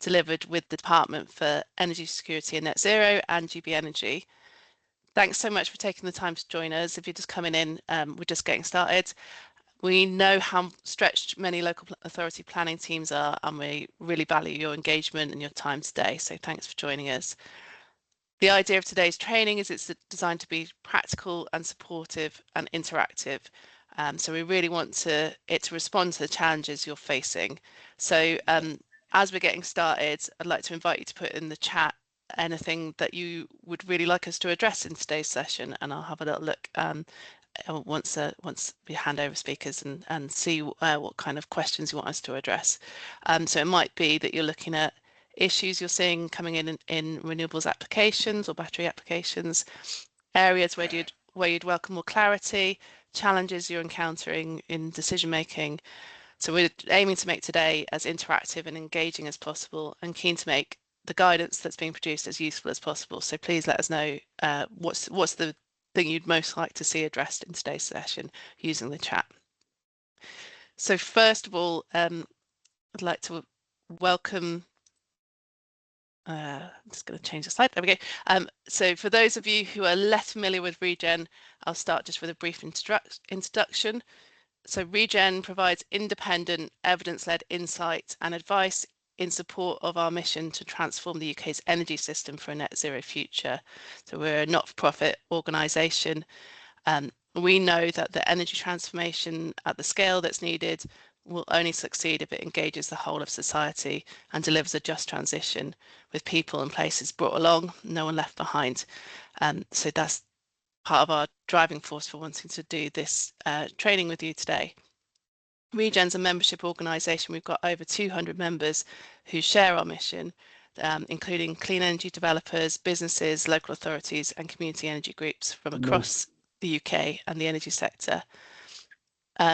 delivered with the Department for Energy Security and Net Zero and GB Energy. Thanks so much for taking the time to join us. If you're just coming in, we're just getting started. We know how stretched many local authority planning teams are, and we really value your engagement and your time today. So thanks for joining us. The idea of today's training is it's designed to be practical and supportive and interactive. So we really want it to respond to the challenges you're facing. So as we're getting started, I'd like to invite you to put in the chat anything that you would really like us to address in today's session, and I'll have a little look once we hand over speakers and see what kind of questions you want us to address. So it might be that you're looking at issues you're seeing coming in renewables applications or battery applications, areas where you'd welcome more clarity, challenges you're encountering in decision making. So we're aiming to make today as interactive and engaging as possible, and keen to make the guidance that's being produced as useful as possible. So please let us know what's the thing you'd most like to see addressed in today's session using the chat. So first of all, I'd like to welcome I'm just going to change the slide. There we go. So for those of you who are less familiar with Regen, I'll start just with a brief introduction. So Regen provides independent, evidence-led insight and advice in support of our mission to transform the UK's energy system for a net zero future. So we're a not-for-profit organisation. We know that the energy transformation at the scale that's needed will only succeed if it engages the whole of society and delivers a just transition with people and places brought along, no one left behind. So that's part of our driving force for wanting to do this training with you today. Regen's a membership organisation. We've got over 200 members who share our mission, including clean energy developers, businesses, local authorities and community energy groups from across the UK and the energy sector.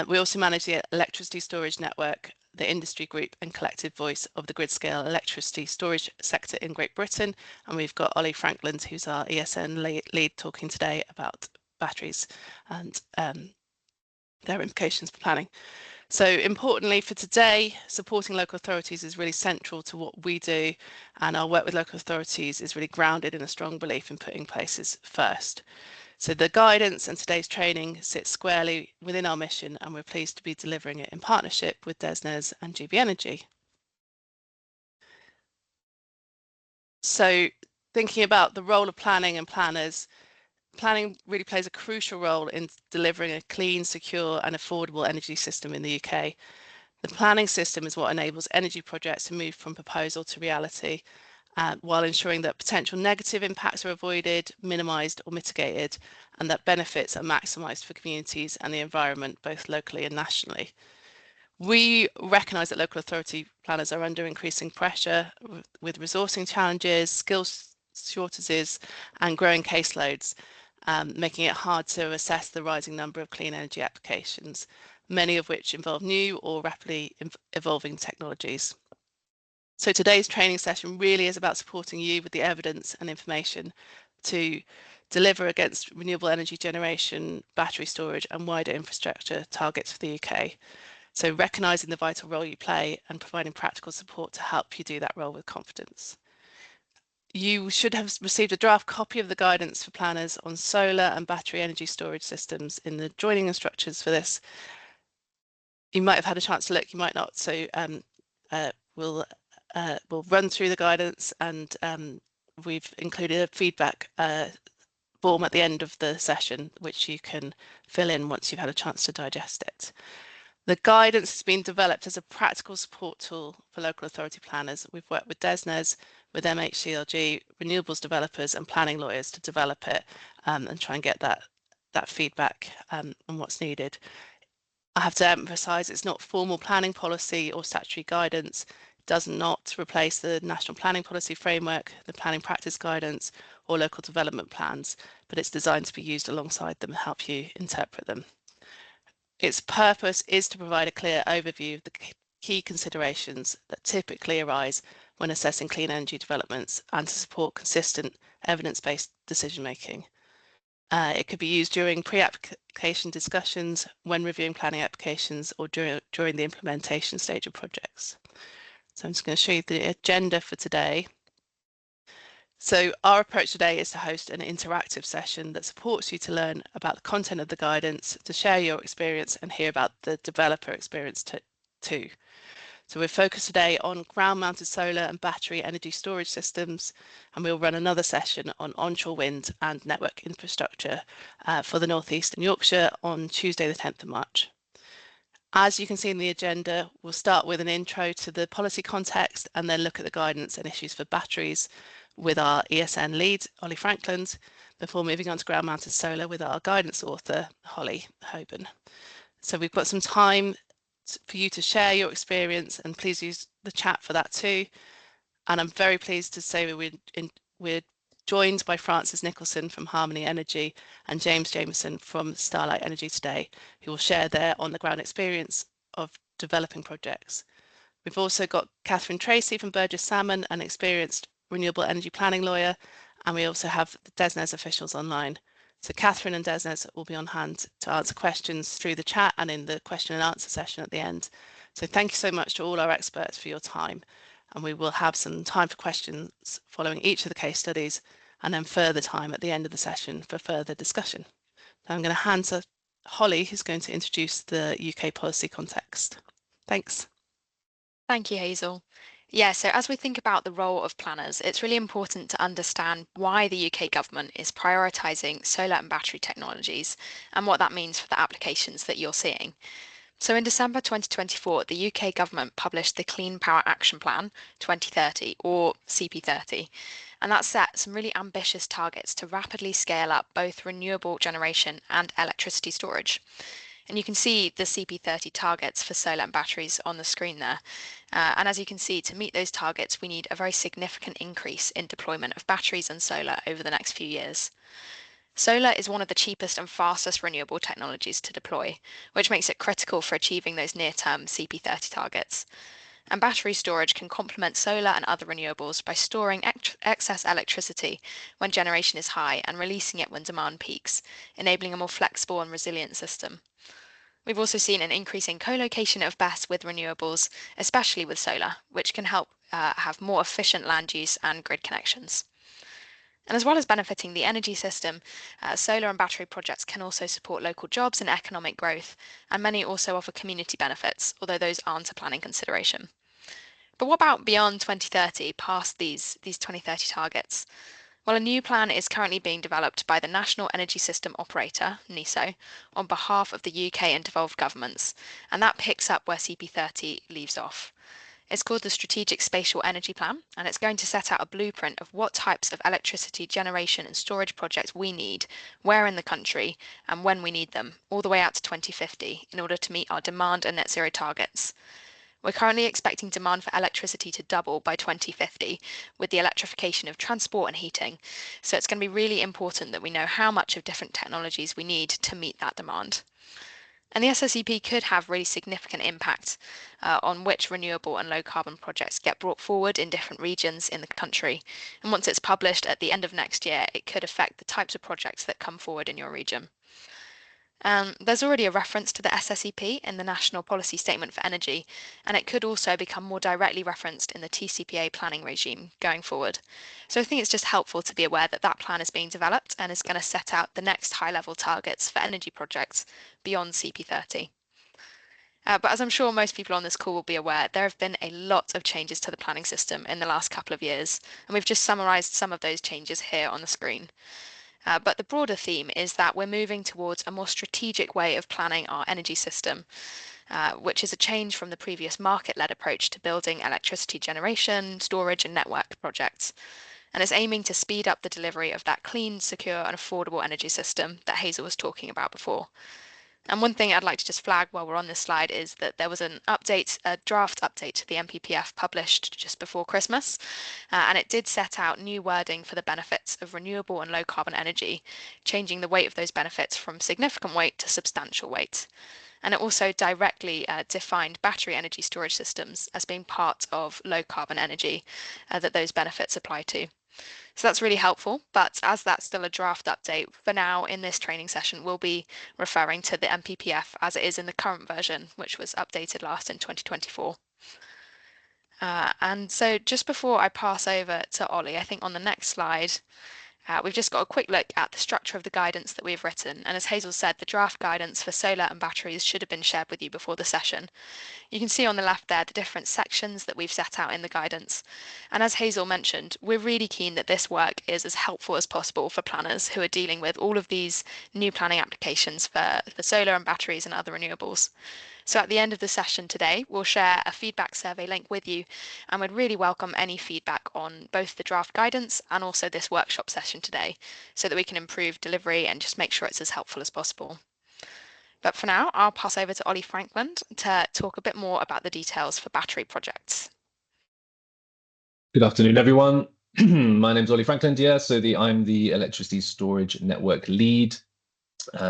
We also manage the electricity storage network, the industry group and collective voice of the grid scale electricity storage sector in Great Britain. And we've got Ollie Frankland, who's our ESN lead, talking today about batteries and their implications for planning. So importantly for today, supporting local authorities is really central to what we do, and our work with local authorities is really grounded in a strong belief in putting places first. So the guidance and today's training sits squarely within our mission, and we're pleased to be delivering it in partnership with DESNZ and GB Energy. So thinking about the role of planning and planners, planning really plays a crucial role in delivering a clean, secure and affordable energy system in the UK. The planning system is what enables energy projects to move from proposal to reality, while ensuring that potential negative impacts are avoided, minimised or mitigated, and that benefits are maximised for communities and the environment, both locally and nationally. We recognise that local authority planners are under increasing pressure with resourcing challenges, skills shortages and growing caseloads, making it hard to assess the rising number of clean energy applications, many of which involve new or rapidly evolving technologies. So today's training session really is about supporting you with the evidence and information to deliver against renewable energy generation, battery storage and wider infrastructure targets for the UK. So recognising the vital role you play and providing practical support to help you do that role with confidence. You should have received a draft copy of the guidance for planners on solar and battery energy storage systems in the joining instructions for this. You might have had a chance to look, you might not. So we'll run through the guidance, and we've included a feedback form at the end of the session, which you can fill in once you've had a chance to digest it. The guidance has been developed as a practical support tool for local authority planners. We've worked with DESNZ, with MHCLG, renewables developers and planning lawyers to develop it and try and get that feedback on what's needed. I have to emphasise it's not formal planning policy or statutory guidance. It does not replace the National Planning Policy Framework, the Planning Practice Guidance or local development plans, but it's designed to be used alongside them and help you interpret them. Its purpose is to provide a clear overview of the key considerations that typically arise when assessing clean energy developments and to support consistent evidence-based decision making. It could be used during pre-application discussions, when reviewing planning applications or during the implementation stage of projects. So I'm just going to show you the agenda for today. So our approach today is to host an interactive session that supports you to learn about the content of the guidance, to share your experience and hear about the developer experience too. So we're focused today on ground-mounted solar and battery energy storage systems, and we'll run another session on onshore wind and network infrastructure for the North East and Yorkshire on Tuesday the 10th of March. As you can see in the agenda, we'll start with an intro to the policy context and then look at the guidance and issues for batteries with our ESN lead, Ollie Frankland, before moving on to ground-mounted solar with our guidance author, Holly Hoban. So we've got some time for you to share your experience, and please use the chat for that too. And I'm very pleased to say we're joined by Francis Nicholson from Harmony Energy and James Jameson from Starlight Energy today, who will share their on-the-ground experience of developing projects. We've also got Catherine Tracy from Burgess Salmon, an experienced renewable energy planning lawyer, and we also have the DESNZ officials online. So Catherine and DESNZ will be on hand to answer questions through the chat and in the question and answer session at the end. So thank you so much to all our experts for your time. And we will have some time for questions following each of the case studies, and then further time at the end of the session for further discussion. Now I'm going to hand to Holly, who's going to introduce the UK policy context. Thanks. Thank you, Hazel. Yeah, so as we think about the role of planners, it's really important to understand why the UK government is prioritising solar and battery technologies and what that means for the applications that you're seeing. So in December 2024, the UK government published the Clean Power Action Plan 2030, or CP30, and that set some really ambitious targets to rapidly scale up both renewable generation and electricity storage. And you can see the CP30 targets for solar and batteries on the screen there. And as you can see, to meet those targets, we need a very significant increase in deployment of batteries and solar over the next few years. Solar is one of the cheapest and fastest renewable technologies to deploy, which makes it critical for achieving those near-term CP30 targets. And battery storage can complement solar and other renewables by storing excess electricity when generation is high and releasing it when demand peaks, enabling a more flexible and resilient system. We've also seen an increase in co-location of BESS with renewables, especially with solar, which can help have more efficient land use and grid connections. And as well as benefiting the energy system, solar and battery projects can also support local jobs and economic growth, and many also offer community benefits, although those aren't a planning consideration. But what about beyond 2030, past these 2030 targets? Well, a new plan is currently being developed by the National Energy System Operator, NESO, on behalf of the UK and devolved governments, and that picks up where CP30 leaves off. It's called the Strategic Spatial Energy Plan, and it's going to set out a blueprint of what types of electricity generation and storage projects we need, where in the country, and when we need them, all the way out to 2050, in order to meet our demand and net zero targets. We're currently expecting demand for electricity to double by 2050 with the electrification of transport and heating. So it's going to be really important that we know how much of different technologies we need to meet that demand. And the SSEP could have really significant impact on which renewable and low carbon projects get brought forward in different regions in the country. And once it's published at the end of next year, it could affect the types of projects that come forward in your region. There's already a reference to the SSEP in the National Policy Statement for Energy, and it could also become more directly referenced in the TCPA planning regime going forward. So I think it's just helpful to be aware that that plan is being developed and is going to set out the next high-level targets for energy projects beyond CP30. But as I'm sure most people on this call will be aware, there have been a lot of changes to the planning system in the last couple of years, and we've just summarised some of those changes here on the screen. But the broader theme is that we're moving towards a more strategic way of planning our energy system, which is a change from the previous market-led approach to building electricity generation, storage and network projects. And it's aiming to speed up the delivery of that clean, secure and affordable energy system that Hazel was talking about before. And one thing I'd like to just flag while we're on this slide is that there was a draft update to the NPPF published just before Christmas, and it did set out new wording for the benefits of renewable and low carbon energy, changing the weight of those benefits from significant weight to substantial weight. And it also directly defined battery energy storage systems as being part of low carbon energy that those benefits apply to. So that's really helpful, but as that's still a draft update, for now in this training session, we'll be referring to the NPPF as it is in the current version, which was updated last in 2024. And so just before I pass over to Ollie, I think on the next slide, we've just got a quick look at the structure of the guidance that we've written. And as Hazel said, the draft guidance for solar and batteries should have been shared with you before the session. You can see on the left there the different sections that we've set out in the guidance. And as Hazel mentioned, we're really keen that this work is as helpful as possible for planners who are dealing with all of these new planning applications for solar and batteries and other renewables. So at the end of the session today, we'll share a feedback survey link with you, and we'd really welcome any feedback on both the draft guidance and also this workshop session today, so that we can improve delivery and just make sure it's as helpful as possible. But for now, I'll pass over to Ollie Frankland to talk a bit more about the details for battery projects. Good afternoon, everyone. My name's Ollie Frankland. I'm the electricity storage network lead,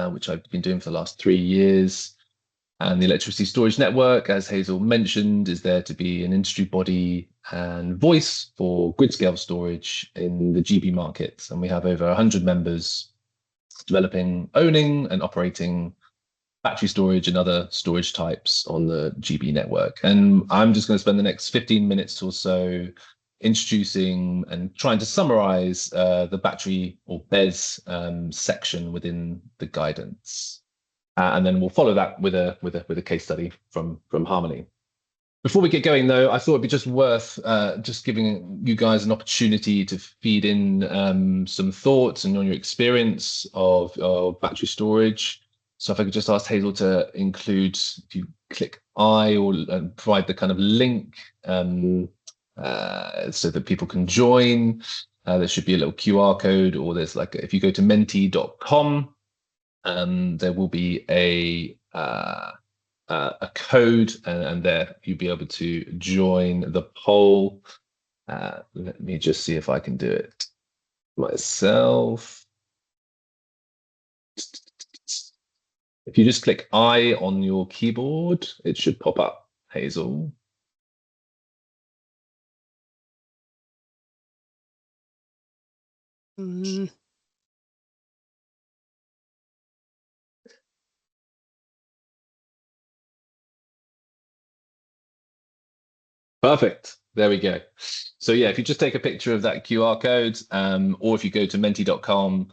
which I've been doing for the last 3 years. And the electricity storage network, as Hazel mentioned, is there to be an industry body and voice for grid scale storage in the GB market. And we have over 100 members developing, owning, and operating battery storage and other storage types on the GB network. And I'm just going to spend the next 15 minutes or so introducing and trying to summarize the battery or BESS section within the guidance. And then we'll follow that with a case study from Harmony. Before we get going, though, I thought it'd be just worth just giving you guys an opportunity to feed in some thoughts and on your experience of battery storage. So if I could just ask Hazel to include, if you click I or provide the kind of link so that people can join. There should be a little QR code, or there's like, if you go to menti.com, there will be a code, and there you'll be able to join the poll. Let me just see if I can do it myself. If you just click I on your keyboard, it should pop up, Hazel. Perfect. There we go. So yeah, if you just take a picture of that QR code, or if you go to menti.com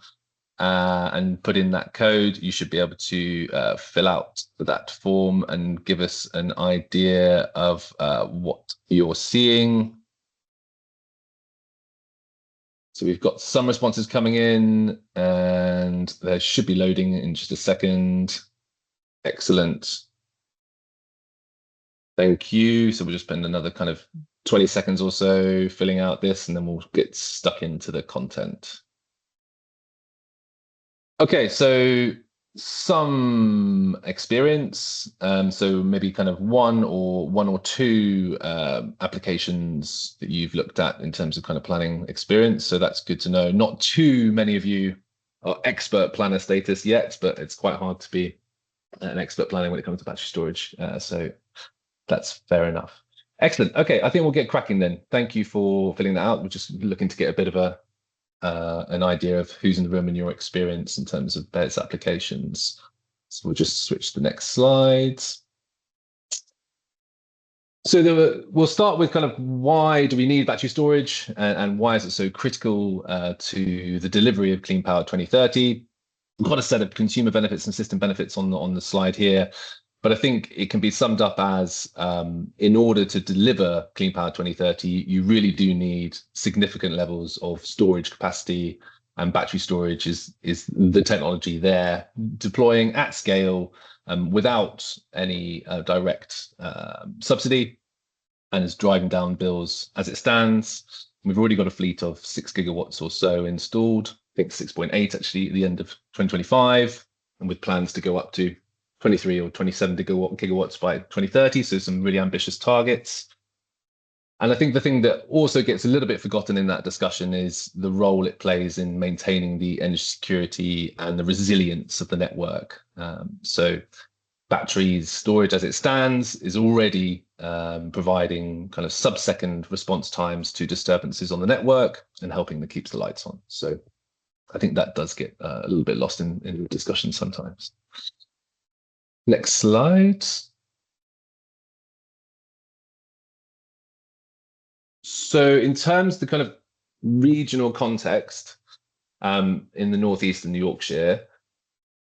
and put in that code, you should be able to fill out that form and give us an idea of what you're seeing. So we've got some responses coming in, and they should be loading in just a second. Excellent. Thank you. So we'll just spend another kind of 20 seconds or so filling out this, and then we'll get stuck into the content. Okay, so some experience. So maybe kind of one or two applications that you've looked at in terms of kind of planning experience. So that's good to know. Not too many of you are expert planner status yet, but it's quite hard to be an expert planner when it comes to battery storage. So that's fair enough. Excellent. Okay, I think we'll get cracking then. Thank you for filling that out. We're just looking to get a bit of an idea of who's in the room and your experience in terms of BESS applications. So we'll just switch to the next slides. So we'll start with kind of why do we need battery storage, and why is it so critical to the delivery of Clean Power 2030? We've got a set of consumer benefits and system benefits on the slide here. But I think it can be summed up as, in order to deliver Clean Power 2030, you really do need significant levels of storage capacity, and battery storage is the technology there, deploying at scale without any direct subsidy, and is driving down bills as it stands. We've already got a fleet of 6 gigawatts or so installed, I think 6.8 actually at the end of 2025, and with plans to go up to 23 or 27 gigawatts by 2030, so some really ambitious targets. And I think the thing that also gets a little bit forgotten in that discussion is the role it plays in maintaining the energy security and the resilience of the network. So batteries storage as it stands is already providing kind of sub-second response times to disturbances on the network and helping to keep the lights on. So I think that does get a little bit lost in the discussion sometimes. Next slide. So in terms of the kind of regional context, in the northeast and Yorkshire,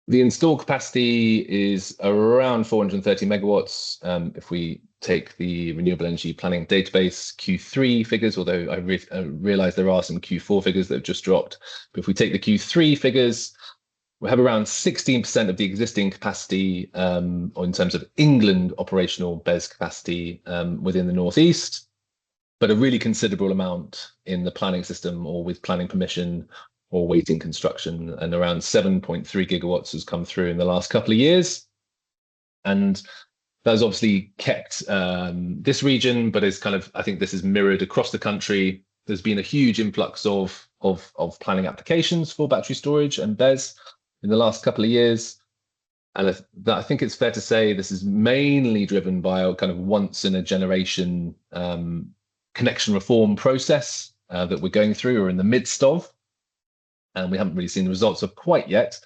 the installed capacity is around 430 megawatts. If we take the Renewable Energy Planning Database Q3 figures, although I realize there are some Q4 figures that have just dropped. But if we take the Q3 figures, we have around 16% of the existing capacity, or in terms of England operational BESS capacity, within the northeast, but a really considerable amount in the planning system or with planning permission or waiting construction, and around 7.3 gigawatts has come through in the last couple of years. And that has obviously kept this region, but is kind of, I think this is mirrored across the country. There's been a huge influx of planning applications for battery storage and BESS in the last couple of years. And I think it's fair to say this is mainly driven by a kind of once in a generation connection reform process that we're going through or in the midst of. And we haven't really seen the results of quite yet.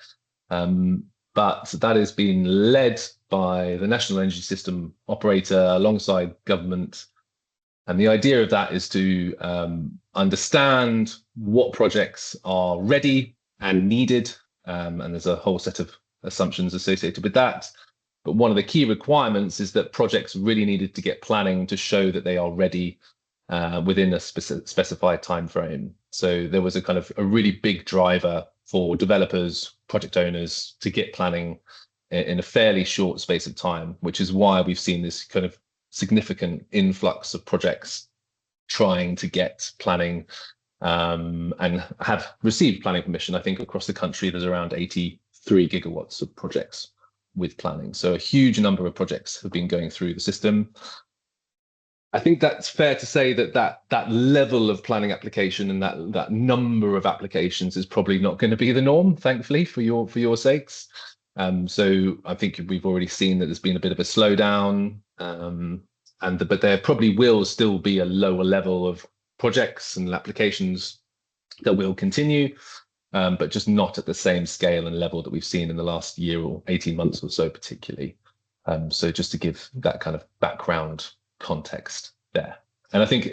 But that has been led by the National Energy System Operator alongside government. And the idea of that is to understand what projects are ready and needed. And there's a whole set of assumptions associated with that. But one of the key requirements is that projects really needed to get planning to show that they are ready within a specified time frame. So there was a kind of a really big driver for developers, project owners to get planning in a fairly short space of time, which is why we've seen this kind of significant influx of projects trying to get planning and have received planning permission. I think across the country, there's around 83 gigawatts of projects with planning. So a huge number of projects have been going through the system. I think that's fair to say that that level of planning application and that number of applications is probably not going to be the norm, thankfully, for your sakes. So I think we've already seen that there's been a bit of a slowdown, but there probably will still be a lower level of projects and applications that will continue, but just not at the same scale and level that we've seen in the last year or 18 months or so, particularly. So just to give that kind of background context there. And I think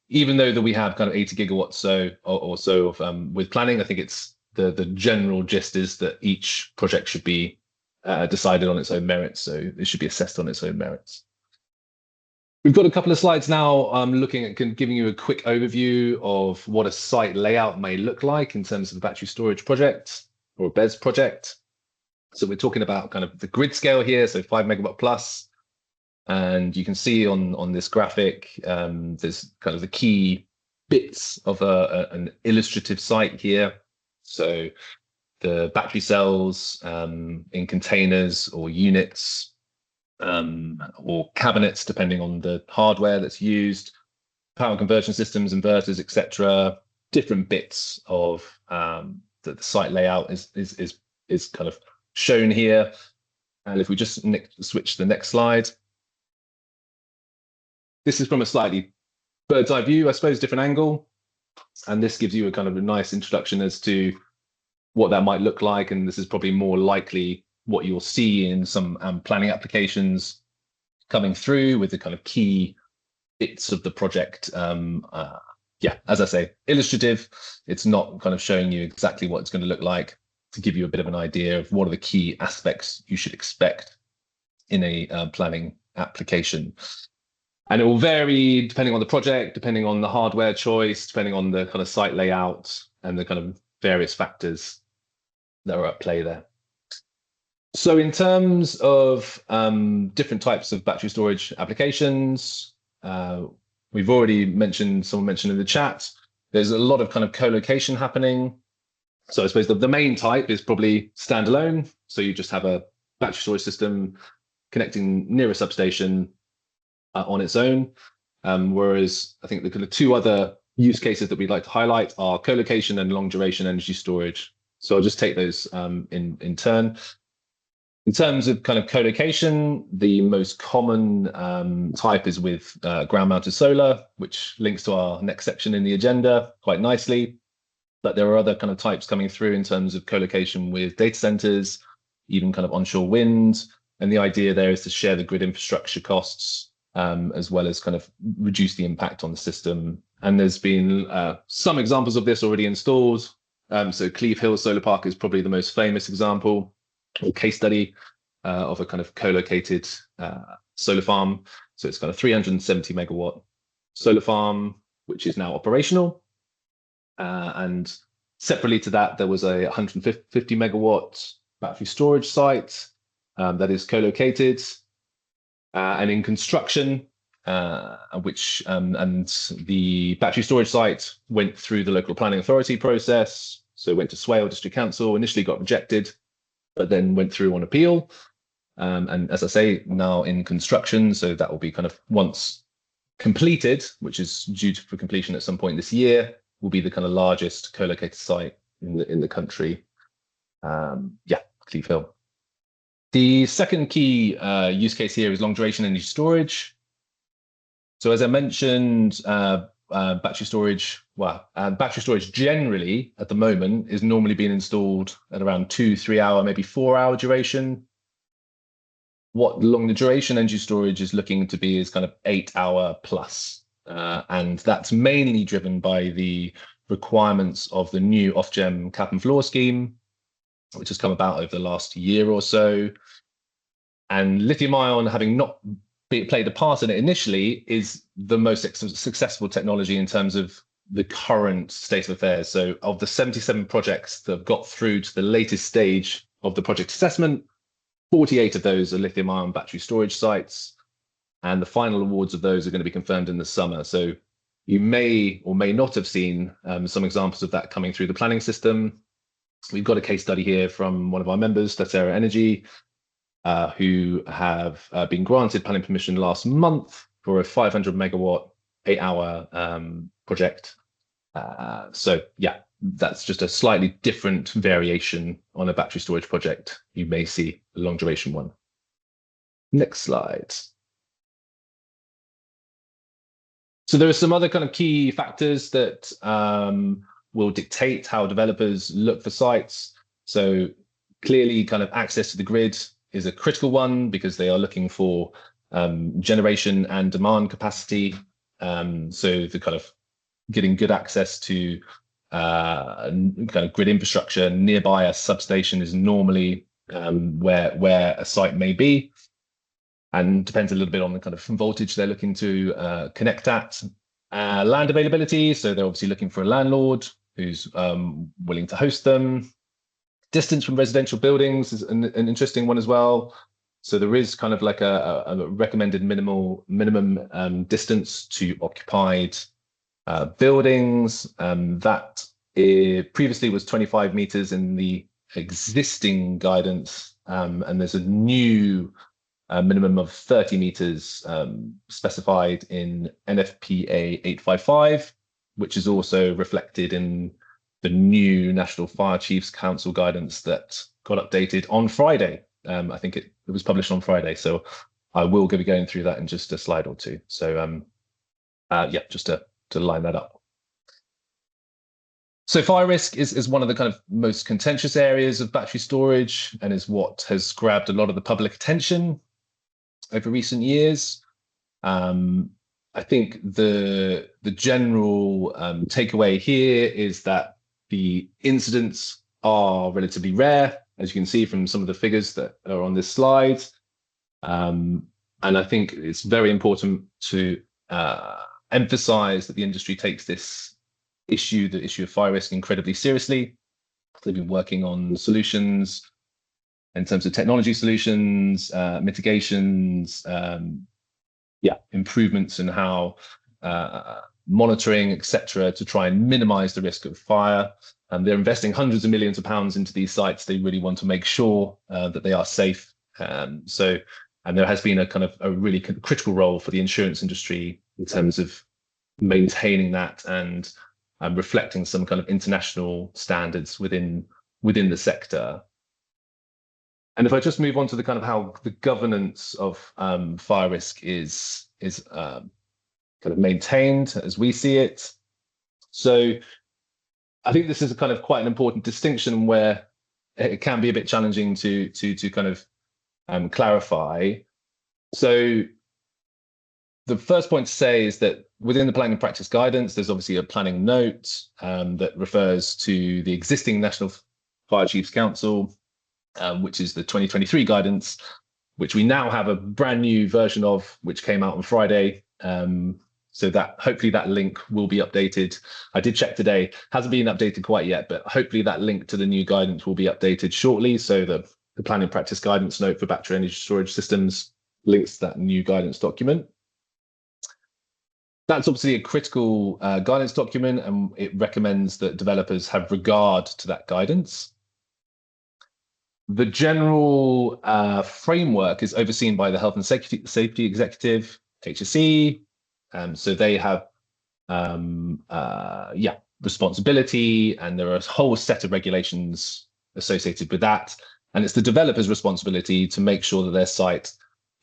even though that we have kind of 80 gigawatts or so of with planning, I think it's the general gist is that each project should be decided on its own merits. So it should be assessed on its own merits. We've got a couple of slides now looking at giving you a quick overview of what a site layout may look like in terms of a battery storage project or a BESS project. So we're talking about kind of the grid scale here, so 5 megawatt plus. And you can see on this graphic, there's kind of the key bits of an illustrative site here. So the battery cells in containers or units or cabinets, depending on the hardware that's used, power conversion systems, inverters, etc. Different bits of the site layout is kind of shown here. And if we just switch to the next slide. This is from a slightly bird's eye view, I suppose, different angle. And this gives you a kind of a nice introduction as to what that might look like. And this is probably more likely what you'll see in some planning applications coming through with the kind of key bits of the project. Yeah, as I say, illustrative. It's not kind of showing you exactly what it's going to look like, to give you a bit of an idea of what are the key aspects you should expect in a planning application. And it will vary depending on the project, depending on the hardware choice, depending on the kind of site layout and the kind of various factors that are at play there. So in terms of different types of battery storage applications, we've already mentioned, someone mentioned in the chat, there's a lot of kind of co-location happening. So I suppose the main type is probably standalone. So you just have a battery storage system connecting near a substation on its own. Whereas I think the kind of two other use cases that we'd like to highlight are co-location and long duration energy storage. So I'll just take those in turn. In terms of kind of co-location, the most common type is with ground-mounted solar, which links to our next section in the agenda quite nicely. But there are other kind of types coming through in terms of co-location with data centers, even kind of onshore wind. And the idea there is to share the grid infrastructure costs, as well as kind of reduce the impact on the system and there's been some examples of this already installed. So Cleve Hill Solar Park is probably the most famous example or case study of a kind of co-located solar farm. So it's got a 370 megawatt solar farm, which is now operational. And separately to that, there was a 150 megawatt battery storage site that is co-located and in construction, which and the battery storage site went through the local planning authority process. So it went to Swale District Council, initially got rejected, but then went through on appeal. And as I say, now in construction, so that will be kind of once completed, which is due for completion at some point this year, will be the kind of largest co-located site in the country. Yeah, Cleve Hill. The second key use case here is long duration energy storage. So as I mentioned, battery storage generally at the moment is normally being installed at around 2-3 hour, maybe 4 hour duration. What long duration energy storage is looking to be is kind of 8 hour plus. And that's mainly driven by the requirements of the new Ofgem cap and floor scheme, which has come about over the last year or so. And lithium ion, having not played a part in it initially, is the most successful technology in terms of the current state of affairs. So of the 77 projects that have got through to the latest stage of the project assessment, 48 of those are lithium ion battery storage sites, and the final awards of those are going to be confirmed in the summer. So you may or may not have seen some examples of that coming through the planning system. We've got a case study here from one of our members, Statera Energy, who have been granted planning permission last month for a 500 megawatt, 8 hour project. So yeah, that's just a slightly different variation on a battery storage project. You may see a long duration one. Next slide. So there are some other kind of key factors that will dictate how developers look for sites. So clearly kind of access to the grid is a critical one because they are looking for generation and demand capacity. So the kind of getting good access to kind of grid infrastructure nearby a substation is normally where a site may be, and depends a little bit on the kind of voltage they're looking to connect at. Land availability, so they're obviously looking for a landlord who's willing to host them. Distance from residential buildings is an interesting one as well. So there is kind of like a recommended minimum distance to occupied buildings. That previously was 25 meters in the existing guidance, and there's a new minimum of 30 meters specified in NFPA 855, which is also reflected in the new National Fire Chiefs Council guidance that got updated on Friday. I think it was published on Friday, so I will be going through that in just a slide or two. So yeah, just to line that up. So fire risk is one of the kind of most contentious areas of battery storage and is what has grabbed a lot of the public attention over recent years. I think the general takeaway here is that the incidents are relatively rare, as you can see from some of the figures that are on this slide. And I think it's very important to emphasize that the industry takes this issue, the issue of fire risk, incredibly seriously. They've been working on solutions in terms of technology solutions, mitigations, improvements in how monitoring, etc., to try and minimize the risk of fire. And they're investing hundreds of millions of pounds into these sites. They really want to make sure that they are safe. And there has been a really critical role for the insurance industry in terms of maintaining that and reflecting some kind of international standards within the sector. And if I just move on to the kind of how the governance of fire risk is kind of maintained as we see it. So I think this is a kind of quite an important distinction where it can be a bit challenging to kind of clarify. So the first point to say is that within the planning and practice guidance, there's obviously a planning note that refers to the existing National Fire Chiefs Council, which is the 2023 guidance, which we now have a brand new version of, which came out on Friday. So that hopefully that link will be updated. I did check today, hasn't been updated quite yet, but hopefully that link to the new guidance will be updated shortly. So the planning and practice guidance note for battery energy storage systems links to that new guidance document. That's obviously a critical guidance document, and it recommends that developers have regard to that guidance. The general framework is overseen by the Health and Safety Executive, HSE. So they have responsibility, and there are a whole set of regulations associated with that. And it's the developer's responsibility to make sure that their site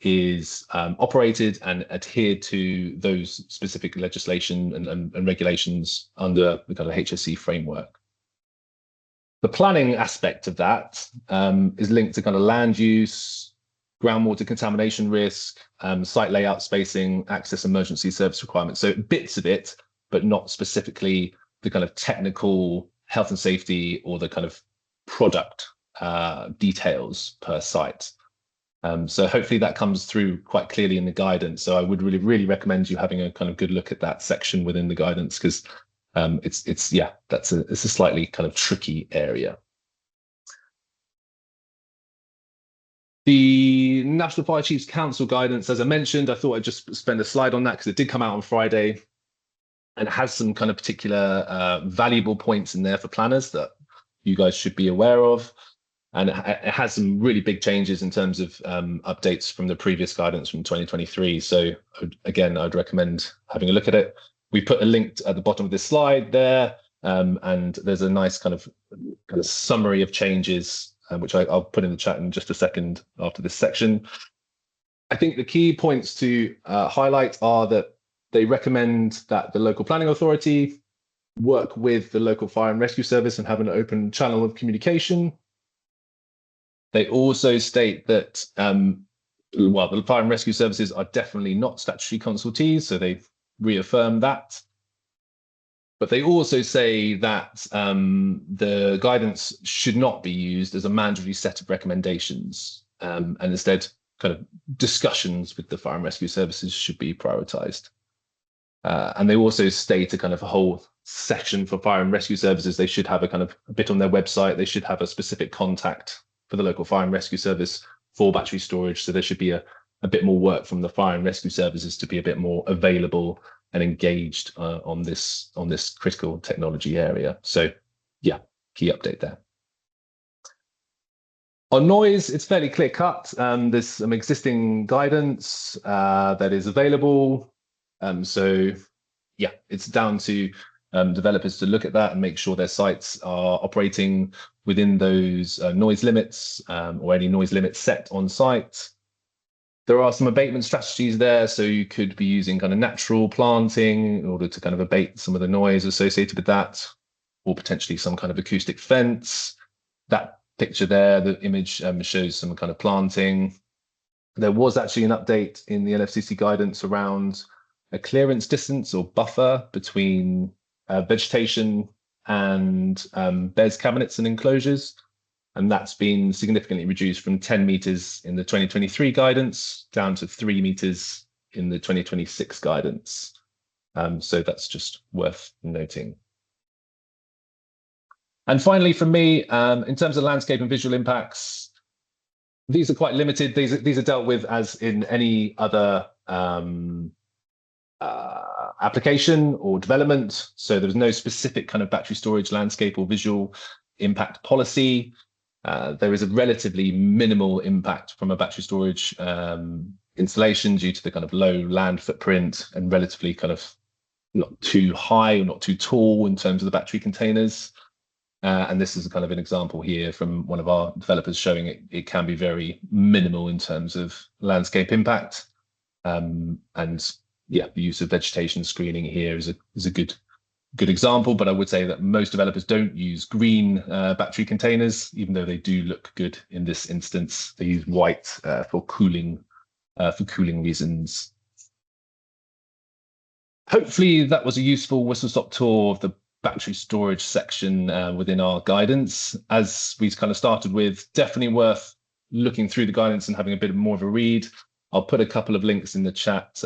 is operated and adhered to those specific legislation and regulations under the kind of HSE framework. The planning aspect of that is linked to kind of land use, groundwater contamination risk, site layout, spacing, access, emergency service requirements. So bits of it, but not specifically the kind of technical health and safety or the kind of product details per site. So hopefully that comes through quite clearly in the guidance. So I would really recommend you having a kind of good look at that section within the guidance, because it's a slightly kind of tricky area. The National Fire Chiefs Council guidance, as I mentioned, I thought I'd just spend a slide on that because it did come out on Friday, and it has some kind of particular valuable points in there for planners that you guys should be aware of. And it has some really big changes in terms of updates from the previous guidance from 2023. So again, I'd recommend having a look at it. We put a link at the bottom of this slide there, and there's a nice kind of summary of changes, which I'll put in the chat in just a second after this section. I think the key points to highlight are that they recommend that the local planning authority work with the local fire and rescue service and have an open channel of communication. They also state that, the fire and rescue services are definitely not statutory consultees, so they reaffirm that. But they also say that the guidance should not be used as a mandatory set of recommendations, and instead kind of discussions with the fire and rescue services should be prioritised. And they also state a kind of a whole section for fire and rescue services. They should have a bit on their website. They should have a specific contact for the local fire and rescue service for battery storage. So there should be a bit more work from the fire and rescue services to be a bit more available and engaged on this critical technology area. So yeah, key update there. On noise, it's fairly clear cut. There's some existing guidance that is available. So yeah, it's down to developers to look at that and make sure their sites are operating within those noise limits or any noise limits set on site. There are some abatement strategies there, so you could be using kind of natural planting in order to kind of abate some of the noise associated with that, or potentially some kind of acoustic fence. That picture there, the image shows some kind of planting. There was actually an update in the LFCC guidance around a clearance distance or buffer between vegetation and BES cabinets and enclosures. And that's been significantly reduced from 10 meters in the 2023 guidance down to 3 meters in the 2026 guidance. So that's just worth noting. And finally, for me, in terms of landscape and visual impacts, these are quite limited. These are dealt with as in any other application or development. So there's no specific kind of battery storage landscape or visual impact policy. There is a relatively minimal impact from a battery storage installation due to the kind of low land footprint and relatively kind of not too high or not too tall in terms of the battery containers. And this is kind of an example here from one of our developers showing it can be very minimal in terms of landscape impact. And yeah, the use of vegetation screening here is a good example, but I would say that most developers don't use green battery containers, even though they do look good in this instance. They use white for cooling reasons. hopefully that was a useful whistle-stop tour of the battery storage section within our guidance. As we kind of started with, definitely worth looking through the guidance and having a bit more of a read. I'll put a couple of links in the chat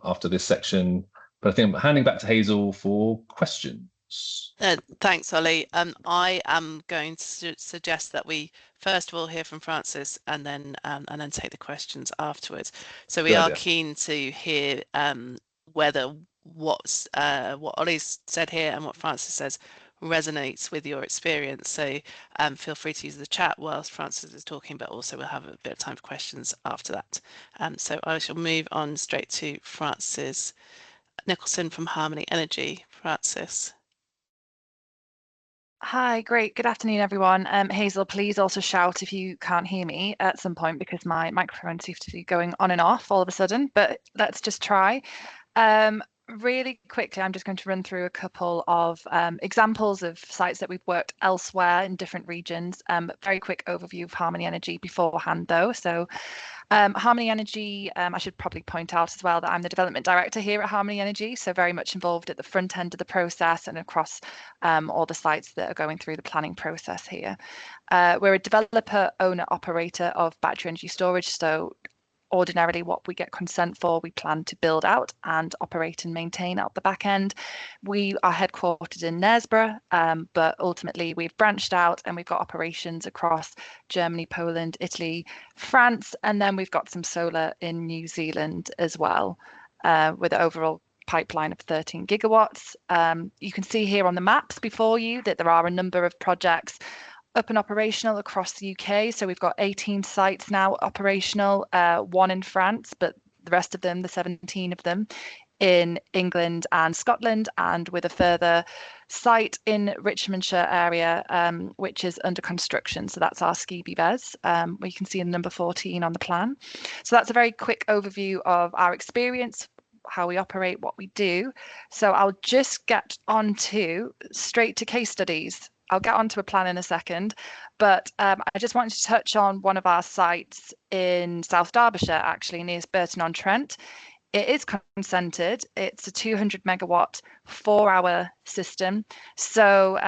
after this section, but I think I'm handing back to Hazel for questions. Thanks, Ollie. I am going to suggest that we first of all hear from Francis and then take the questions afterwards. So we are keen to hear whether what Ollie's said here and what Francis says resonates with your experience. So feel free to use the chat whilst Francis is talking, but also we'll have a bit of time for questions after that. So I shall move on straight to Francis Nicholson from Harmony Energy. Francis. Hi, great. Good afternoon, everyone. Hazel, please also shout if you can't hear me at some point because my microphone seems to be going on and off all of a sudden, but let's just try. Really quickly, I'm just going to run through a couple of examples of sites that we've worked elsewhere in different regions. Very quick overview of Harmony Energy beforehand, though. So Harmony Energy, I should probably point out as well that I'm the development director here at Harmony Energy, so very much involved at the front end of the process and across all the sites that are going through the planning process here. We're a developer, owner, operator of battery energy storage, so ordinarily what we get consent for, we plan to build out and operate and maintain out the back end. We are headquartered in Knaresborough, but ultimately we've branched out and we've got operations across Germany, Poland, Italy, France, and then we've got some solar in New Zealand as well, with an overall pipeline of 13 gigawatts. You can see here on the maps before you that there are a number of projects up and operational across the UK. So we've got 18 sites now operational, one in France, but the rest of them, the 17 of them, in England and Scotland, and with a further site in Richmondshire area, which is under construction. So that's our Skebe BES, we can see in number 14 on the plan. So that's a very quick overview of our experience, how we operate, what we do. So I'll just get on to straight to case studies. I'll get onto a plan in a second, but I just wanted to touch on one of our sites in South Derbyshire, actually near Burton-on-Trent. It is consented. It's a 200 megawatt 4-hour system. So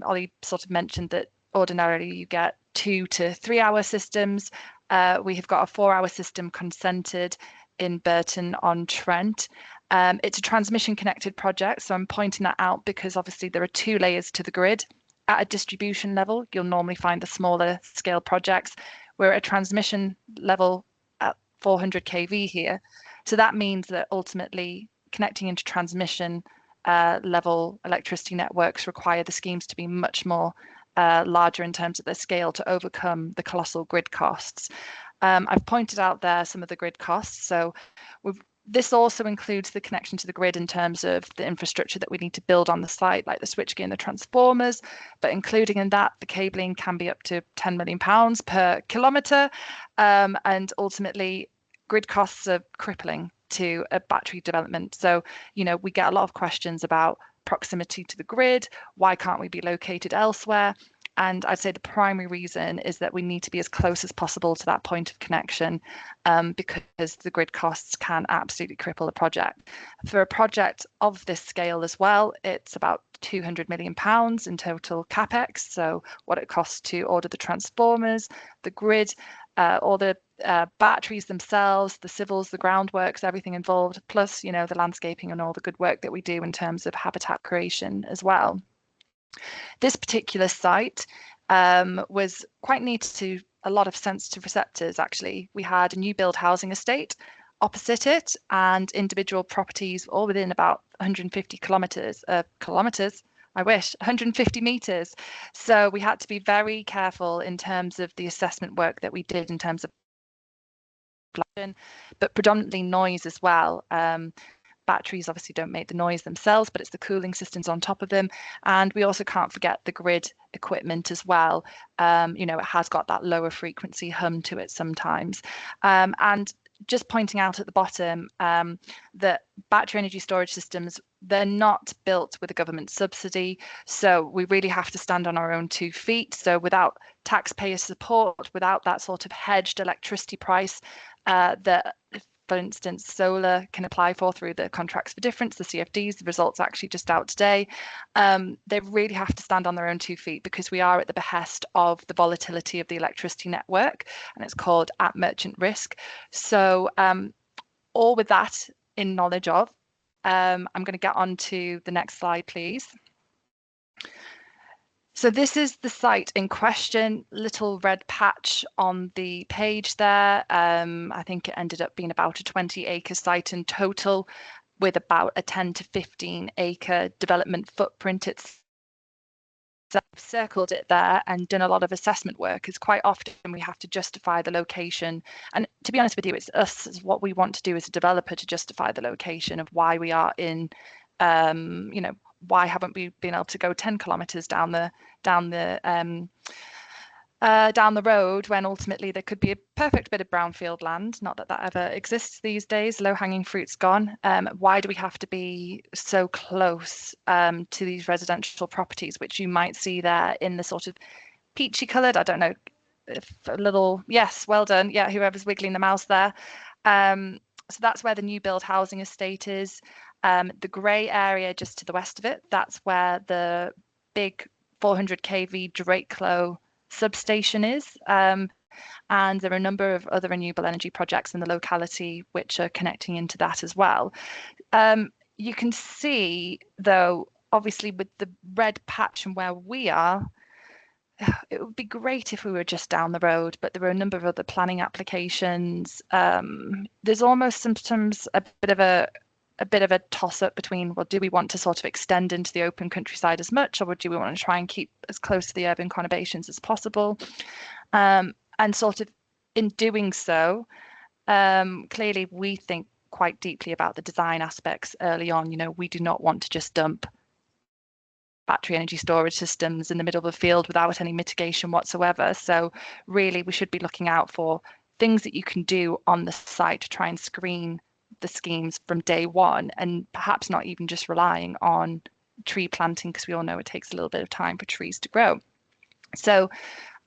Ollie sort of mentioned that ordinarily you get 2 to 3 hour systems. We have got a 4-hour system consented in Burton-on-Trent. It's a transmission connected project, so I'm pointing that out because obviously there are 2 layers to the grid. At a distribution level, you'll normally find the smaller scale projects. We're at a transmission level at 400 kV here. So that means that ultimately connecting into transmission level electricity networks require the schemes to be much more larger in terms of their scale to overcome the colossal grid costs. I've pointed out there some of the grid costs. So this also includes the connection to the grid in terms of the infrastructure that we need to build on the site, like the switchgear and the transformers, but including in that, the cabling can be up to £10 million per kilometre. And ultimately, grid costs are crippling to a battery development. So, we get a lot of questions about proximity to the grid. Why can't we be located elsewhere? And I'd say the primary reason is that we need to be as close as possible to that point of connection, because the grid costs can absolutely cripple a project. For a project of this scale as well, it's about £200 million in total capex. So what it costs to order the transformers, the grid, all the batteries themselves, the civils, the groundworks, everything involved, plus, the landscaping and all the good work that we do in terms of habitat creation as well. This particular site was quite neat to a lot of sensitive receptors, actually. We had a new build housing estate opposite it and individual properties all within about 150 kilometres, I wish, 150 metres. So we had to be very careful in terms of the assessment work that we did in terms of but predominantly noise as well. Batteries obviously don't make the noise themselves, but it's the cooling systems on top of them. And we also can't forget the grid equipment as well. It has got that lower frequency hum to it sometimes. And just pointing out at the bottom that battery energy storage systems, they're not built with a government subsidy. So we really have to stand on our own 2 feet. So without taxpayer support, without that sort of hedged electricity price that for instance, solar can apply for through the contracts for difference, the CFDs. The results are actually just out today. They really have to stand on their own 2 feet because we are at the behest of the volatility of the electricity network, and it's called at merchant risk. So all with that in knowledge of, I'm going to get on to the next slide, please. So this is the site in question, little red patch on the page there. I think it ended up being about a 20-acre site in total, with about a 10 to 15-acre development footprint. So I've circled it there and done a lot of assessment work, because quite often we have to justify the location. And to be honest with you, it's us, is what we want to do as a developer, to justify the location of why we are in, why haven't we been able to go 10 kilometers down the road, when ultimately there could be a perfect bit of brownfield land. Not that that ever exists these days. Low-hanging fruit's gone. Why do we have to be so close to these residential properties, which you might see there in the sort of peachy coloured, I don't know, if a little, yes, well done, yeah, whoever's wiggling the mouse there. So that's where the new build housing estate is. The grey area just to the west of it, that's where the big 400 kV Drakelo substation is. And there are a number of other renewable energy projects in the locality which are connecting into that as well. You can see, though, obviously with the red patch and where we are, it would be great if we were just down the road, but there are a number of other planning applications. There's almost sometimes a bit of a toss-up between, well, do we want to sort of extend into the open countryside as much, or do we want to try and keep as close to the urban conurbations as possible? And sort of in doing so, clearly we think quite deeply about the design aspects early on. We do not want to just dump battery energy storage systems in the middle of a field without any mitigation whatsoever. So really we should be looking out for things that you can do on the site to try and screen the schemes from day one, and perhaps not even just relying on tree planting, because we all know it takes a little bit of time for trees to grow. So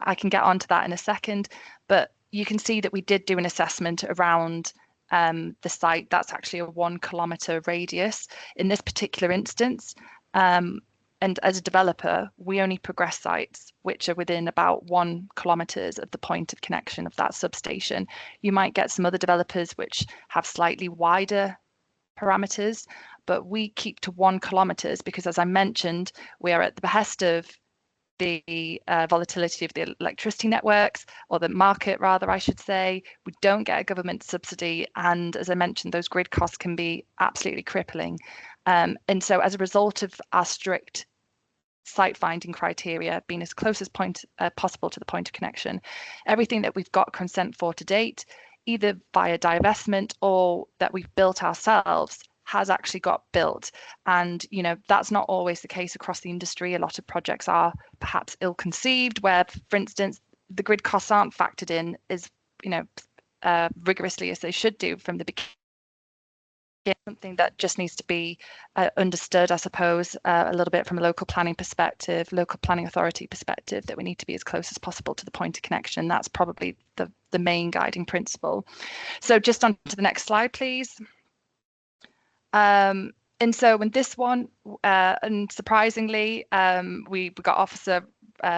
I can get onto that in a second, but you can see that we did do an assessment around the site. That's actually a 1 kilometre radius in this particular instance. And as a developer, we only progress sites which are within about 1 kilometres of the point of connection of that substation. You might get some other developers which have slightly wider parameters, but we keep to 1 kilometres because, as I mentioned, we are at the behest of the volatility of the electricity networks, or the market rather, I should say. We don't get a government subsidy, and as I mentioned, those grid costs can be absolutely crippling. And so as a result of our strict site finding criteria, being as close as possible to the point of connection, everything that we've got consent for to date, either via divestment or that we've built ourselves, has actually got built. And that's not always the case across the industry. A lot of projects are perhaps ill-conceived, where, for instance, the grid costs aren't factored in as rigorously as they should do from the beginning. Something that just needs to be understood, I suppose, a little bit from a local planning perspective, local planning authority perspective, that we need to be as close as possible to the point of connection. That's probably the main guiding principle. So just on to the next slide, please. And so in this one, unsurprisingly, we got officer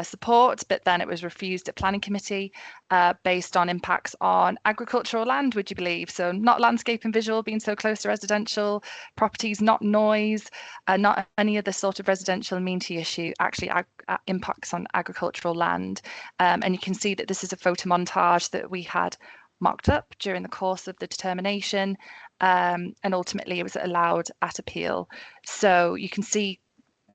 support, but then it was refused at planning committee based on impacts on agricultural land, would you believe? So not landscape and visual, being so close to residential properties, not noise, not any other sort of residential amenity issue, actually impacts on agricultural land. And you can see that this is a photo montage that we had mocked up during the course of the determination, and ultimately it was allowed at appeal. So you can see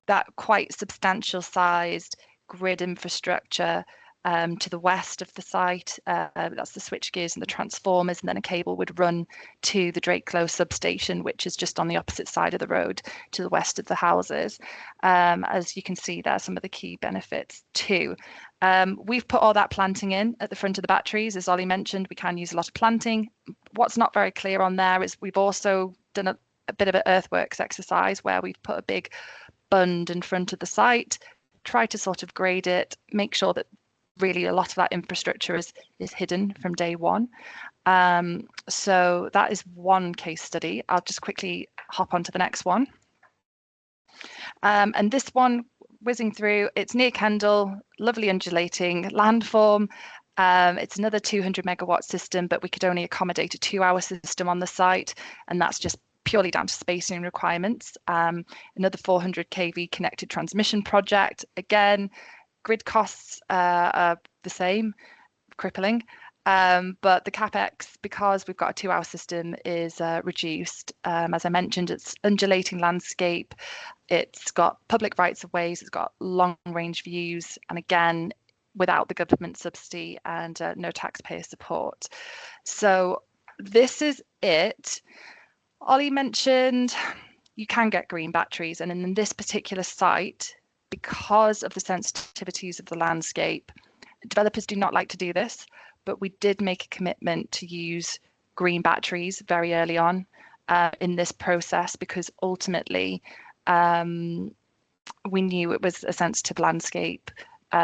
that quite substantial sized grid infrastructure to the west of the site. That's the switchgears and the transformers, and then a cable would run to the Drakelo substation, which is just on the opposite side of the road to the west of the houses. As you can see there, some of the key benefits too. We've put all that planting in at the front of the batteries. As Ollie mentioned, we can use a lot of planting. What's not very clear on there is we've also done a bit of an earthworks exercise where we've put a big bund in front of the site, try to sort of grade it, make sure that really a lot of that infrastructure is hidden from day one. So that is one case study. I'll just quickly hop on to the next one. And this one, whizzing through, it's near Kendal, lovely undulating landform. It's another 200 megawatt system, but we could only accommodate a 2-hour system on the site, and that's just purely down to spacing requirements. Another 400 kV connected transmission project. Again, grid costs are the same, crippling. But the capex, because we've got a 2-hour system, is reduced. As I mentioned, it's undulating landscape. It's got public rights of ways. It's got long range views, and again, without the government subsidy and no taxpayer support. So this is it. Ollie mentioned you can get green batteries, and in this particular site, because of the sensitivities of the landscape, developers do not like to do this, but we did make a commitment to use green batteries very early on in this process, because ultimately we knew it was a sensitive landscape.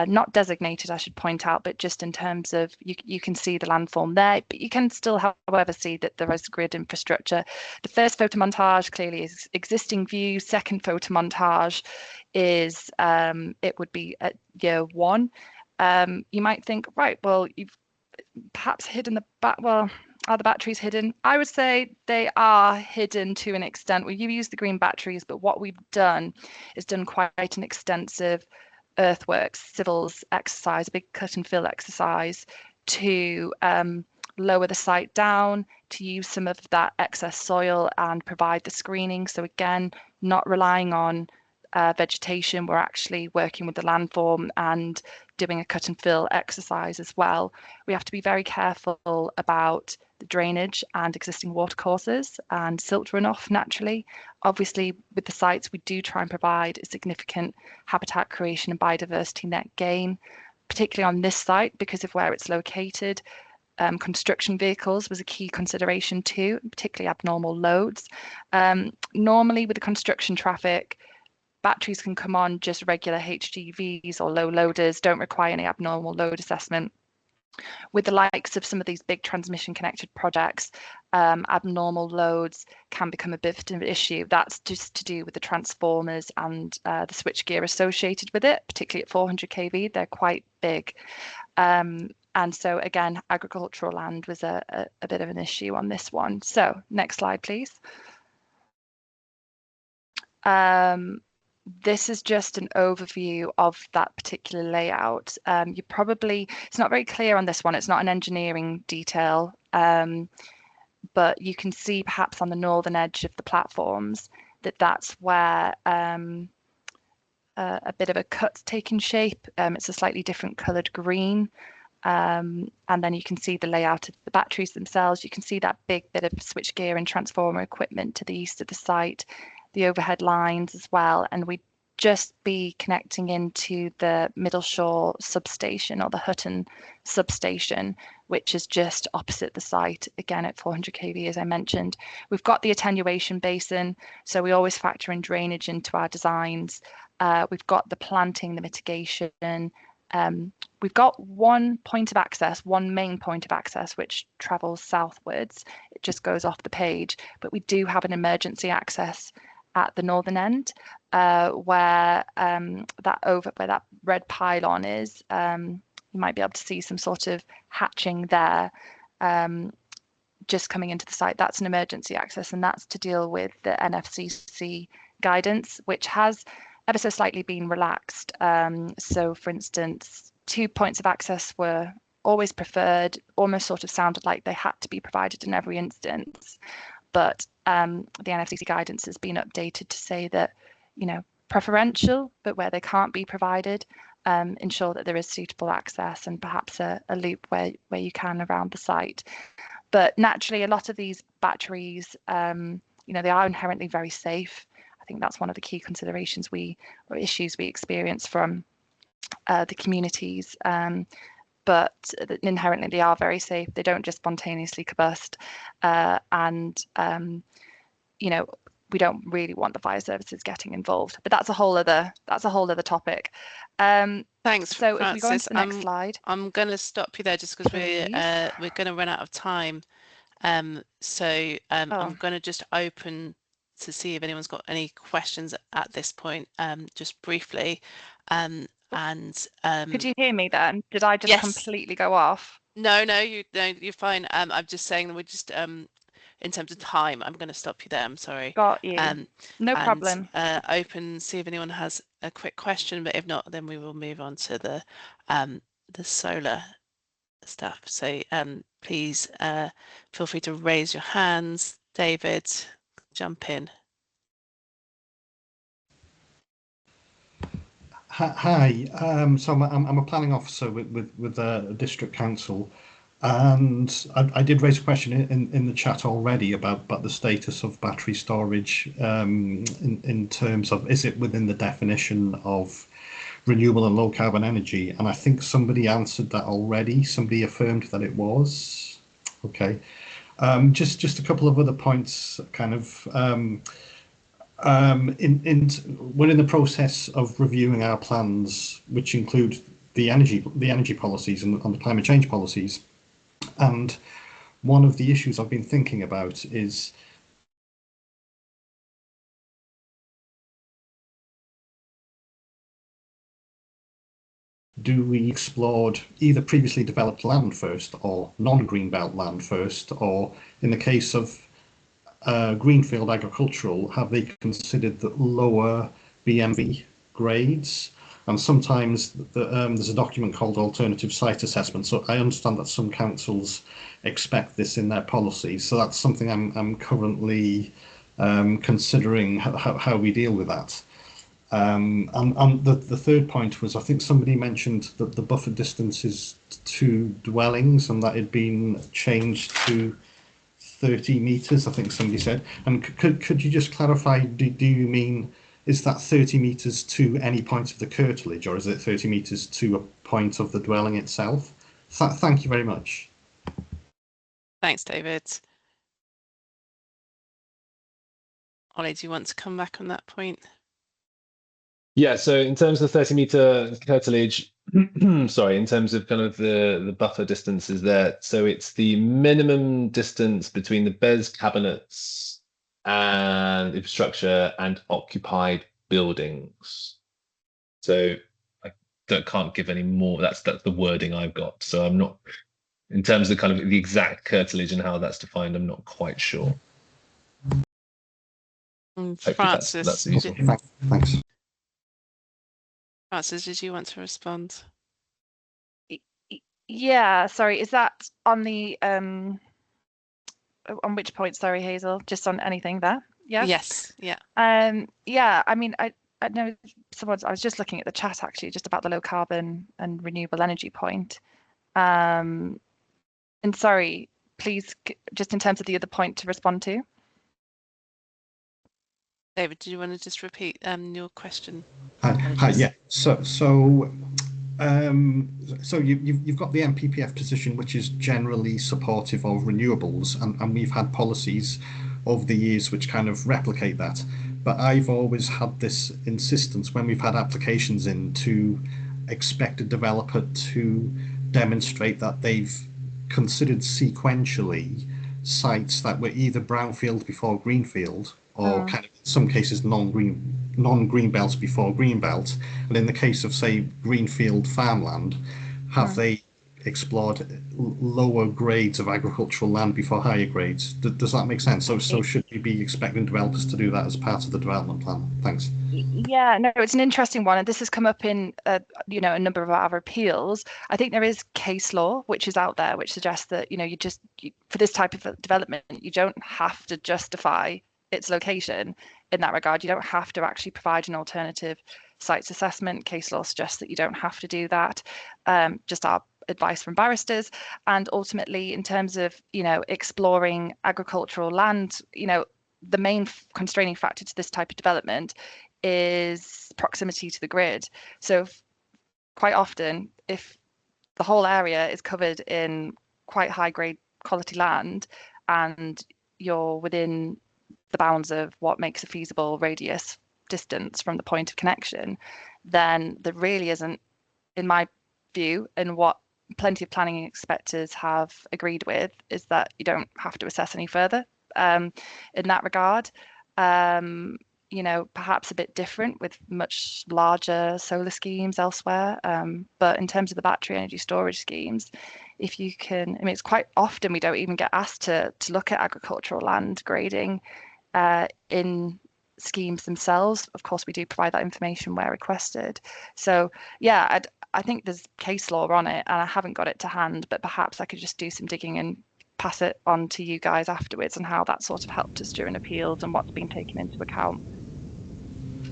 Not designated, I should point out, but just in terms of you can see the landform there, but you can still, however, see that there is grid infrastructure. The first photo montage clearly is existing view. Second photo montage is it would be at year 1. You might think, right, well, you've perhaps hidden the back. Well, are the batteries hidden? I would say they are hidden to an extent. We use the green batteries, but what we've done is done quite an extensive earthworks, civils exercise, a big cut and fill exercise to lower the site down, to use some of that excess soil and provide the screening. So again, not relying on vegetation, we're actually working with the landform and doing a cut and fill exercise as well. We have to be very careful about the drainage and existing watercourses and silt runoff naturally. Obviously, with the sites, we do try and provide a significant habitat creation and biodiversity net gain, particularly on this site because of where it's located. Construction vehicles was a key consideration too, particularly abnormal loads. Normally with the construction traffic, batteries can come on just regular HGVs or low loaders, don't require any abnormal load assessment. With the likes of some of these big transmission connected projects, abnormal loads can become a bit of an issue. That's just to do with the transformers and the switchgear associated with it, particularly at 400 kV, they're quite big. And so again, agricultural land was a bit of an issue on this one. So next slide, please. This is just an overview of that particular layout. It's not very clear on this one. It's not an engineering detail, but you can see perhaps on the northern edge of the platforms that that's where a bit of a cut's taken shape. It's a slightly different coloured green. And then you can see the layout of the batteries themselves. You can see that big bit of switchgear and transformer equipment to the east of the site, the overhead lines as well, and we'd just be connecting into the Middleshore substation or the Hutton substation, which is just opposite the site, again at 400 kV, as I mentioned. We've got the attenuation basin, so we always factor in drainage into our designs. We've got the planting, the mitigation. We've got one point of access, one main point of access, which travels southwards. It just goes off the page, but we do have an emergency access at the northern end, where that red pylon is. You might be able to see some sort of hatching there, just coming into the site. That's an emergency access, and that's to deal with the NFCC guidance, which has ever so slightly been relaxed. So, for instance, 2 points of access were always preferred, almost sort of sounded like they had to be provided in every instance. But the NFCC guidance has been updated to say that, preferential, but where they can't be provided, ensure that there is suitable access and perhaps a loop where you can around the site. But naturally, a lot of these batteries, they are inherently very safe. I think that's one of the key considerations or issues we experience from the communities. But inherently they are very safe. They don't just spontaneously combust. we don't really want the fire services getting involved. But that's a whole other topic. Thanks, so if we go on Francis. to the next slide. I'm going to stop you there just because we're Please. going to run out of time. So I'm going to just open to see if anyone's got any questions at this point, just briefly. And could you hear me then? Did I just yes. completely go off? No, you're fine. I'm just saying that we're just in terms of time, I'm going to stop you there. I'm sorry. Got you. No problem. Open, see if anyone has a quick question, but if not, then we will move on to the solar stuff. So please feel free to raise your hands. David, jump in. Hi, so I'm a planning officer with a district council, and I did raise a question in the chat already about the status of battery storage in terms of, is it within the definition of renewable and low carbon energy? And I think somebody answered that already. Somebody affirmed that it was. Okay, just a couple of other points, kind of. We're in the process of reviewing our plans, which include the energy policies and the climate change policies. And one of the issues I've been thinking about is do we explore either previously developed land first or non-greenbelt land first, or in the case of greenfield agricultural, have they considered the lower BMV grades? And sometimes there's a document called alternative site assessment. So I understand that some councils expect this in their policies. So that's something I'm currently considering how we deal with that. And the third point was, I think somebody mentioned that the buffer distance is to dwellings and that had been changed to 30 meters, I think somebody said. And could you just clarify, do you mean, is that 30 meters to any point of the curtilage, or is it 30 meters to a point of the dwelling itself? Thank you very much. Thanks, David. Ollie, do you want to come back on that point? Yeah, so in terms of 30-meter curtilage, sorry, in terms of kind of the buffer distances there, so it's the minimum distance between the beds, cabinets, and infrastructure and occupied buildings. So I can't give any more. That's the wording I've got. So I'm not, in terms of kind of the exact curtilage and how that's defined, I'm not quite sure. Francis, that's useful. Thanks. Francis, did you want to respond? Yeah, sorry, is that on the on which point? Sorry, Hazel, just on anything there? Yeah. Yes. Yeah. Yeah, I mean, I know I was just looking at the chat actually, just about the low carbon and renewable energy point. And sorry, please, just in terms of the other point to respond to. David, do you want to just repeat your question? Hi, yeah. So you've got the MPPF position, which is generally supportive of renewables, and we've had policies over the years which kind of replicate that. But I've always had this insistence when we've had applications in to expect a developer to demonstrate that they've considered sequentially sites that were either brownfield before greenfield, or kind of in some cases non-green belts before green belt. And in the case of, say, greenfield farmland, have they explored lower grades of agricultural land before higher grades? Does that make sense? So should you be expecting developers to do that as part of the development plan? Thanks. Yeah, no, it's an interesting one, and this has come up in a number of our appeals. I think there is case law which is out there which suggests that for this type of development you don't have to justify its location in that regard. You don't have to actually provide an alternative sites assessment. Case law suggests that you don't have to do that. Just our advice from barristers. And ultimately, in terms of exploring agricultural land, the main constraining factor to this type of development is proximity to the grid. So quite often, if the whole area is covered in quite high grade quality land and you're within the bounds of what makes a feasible radius distance from the point of connection, then there really isn't, in my view, and what plenty of planning inspectors have agreed with, is that you don't have to assess any further in that regard. You know, perhaps a bit different with much larger solar schemes elsewhere. But in terms of the battery energy storage schemes, if you can, I mean, it's quite often we don't even get asked to look at agricultural land grading in schemes themselves. Of course, we do provide that information where requested. So yeah, I think there's case law on it, and I haven't got it to hand, but perhaps I could just do some digging and pass it on to you guys afterwards, and how that sort of helped us during appeals and what's been taken into account.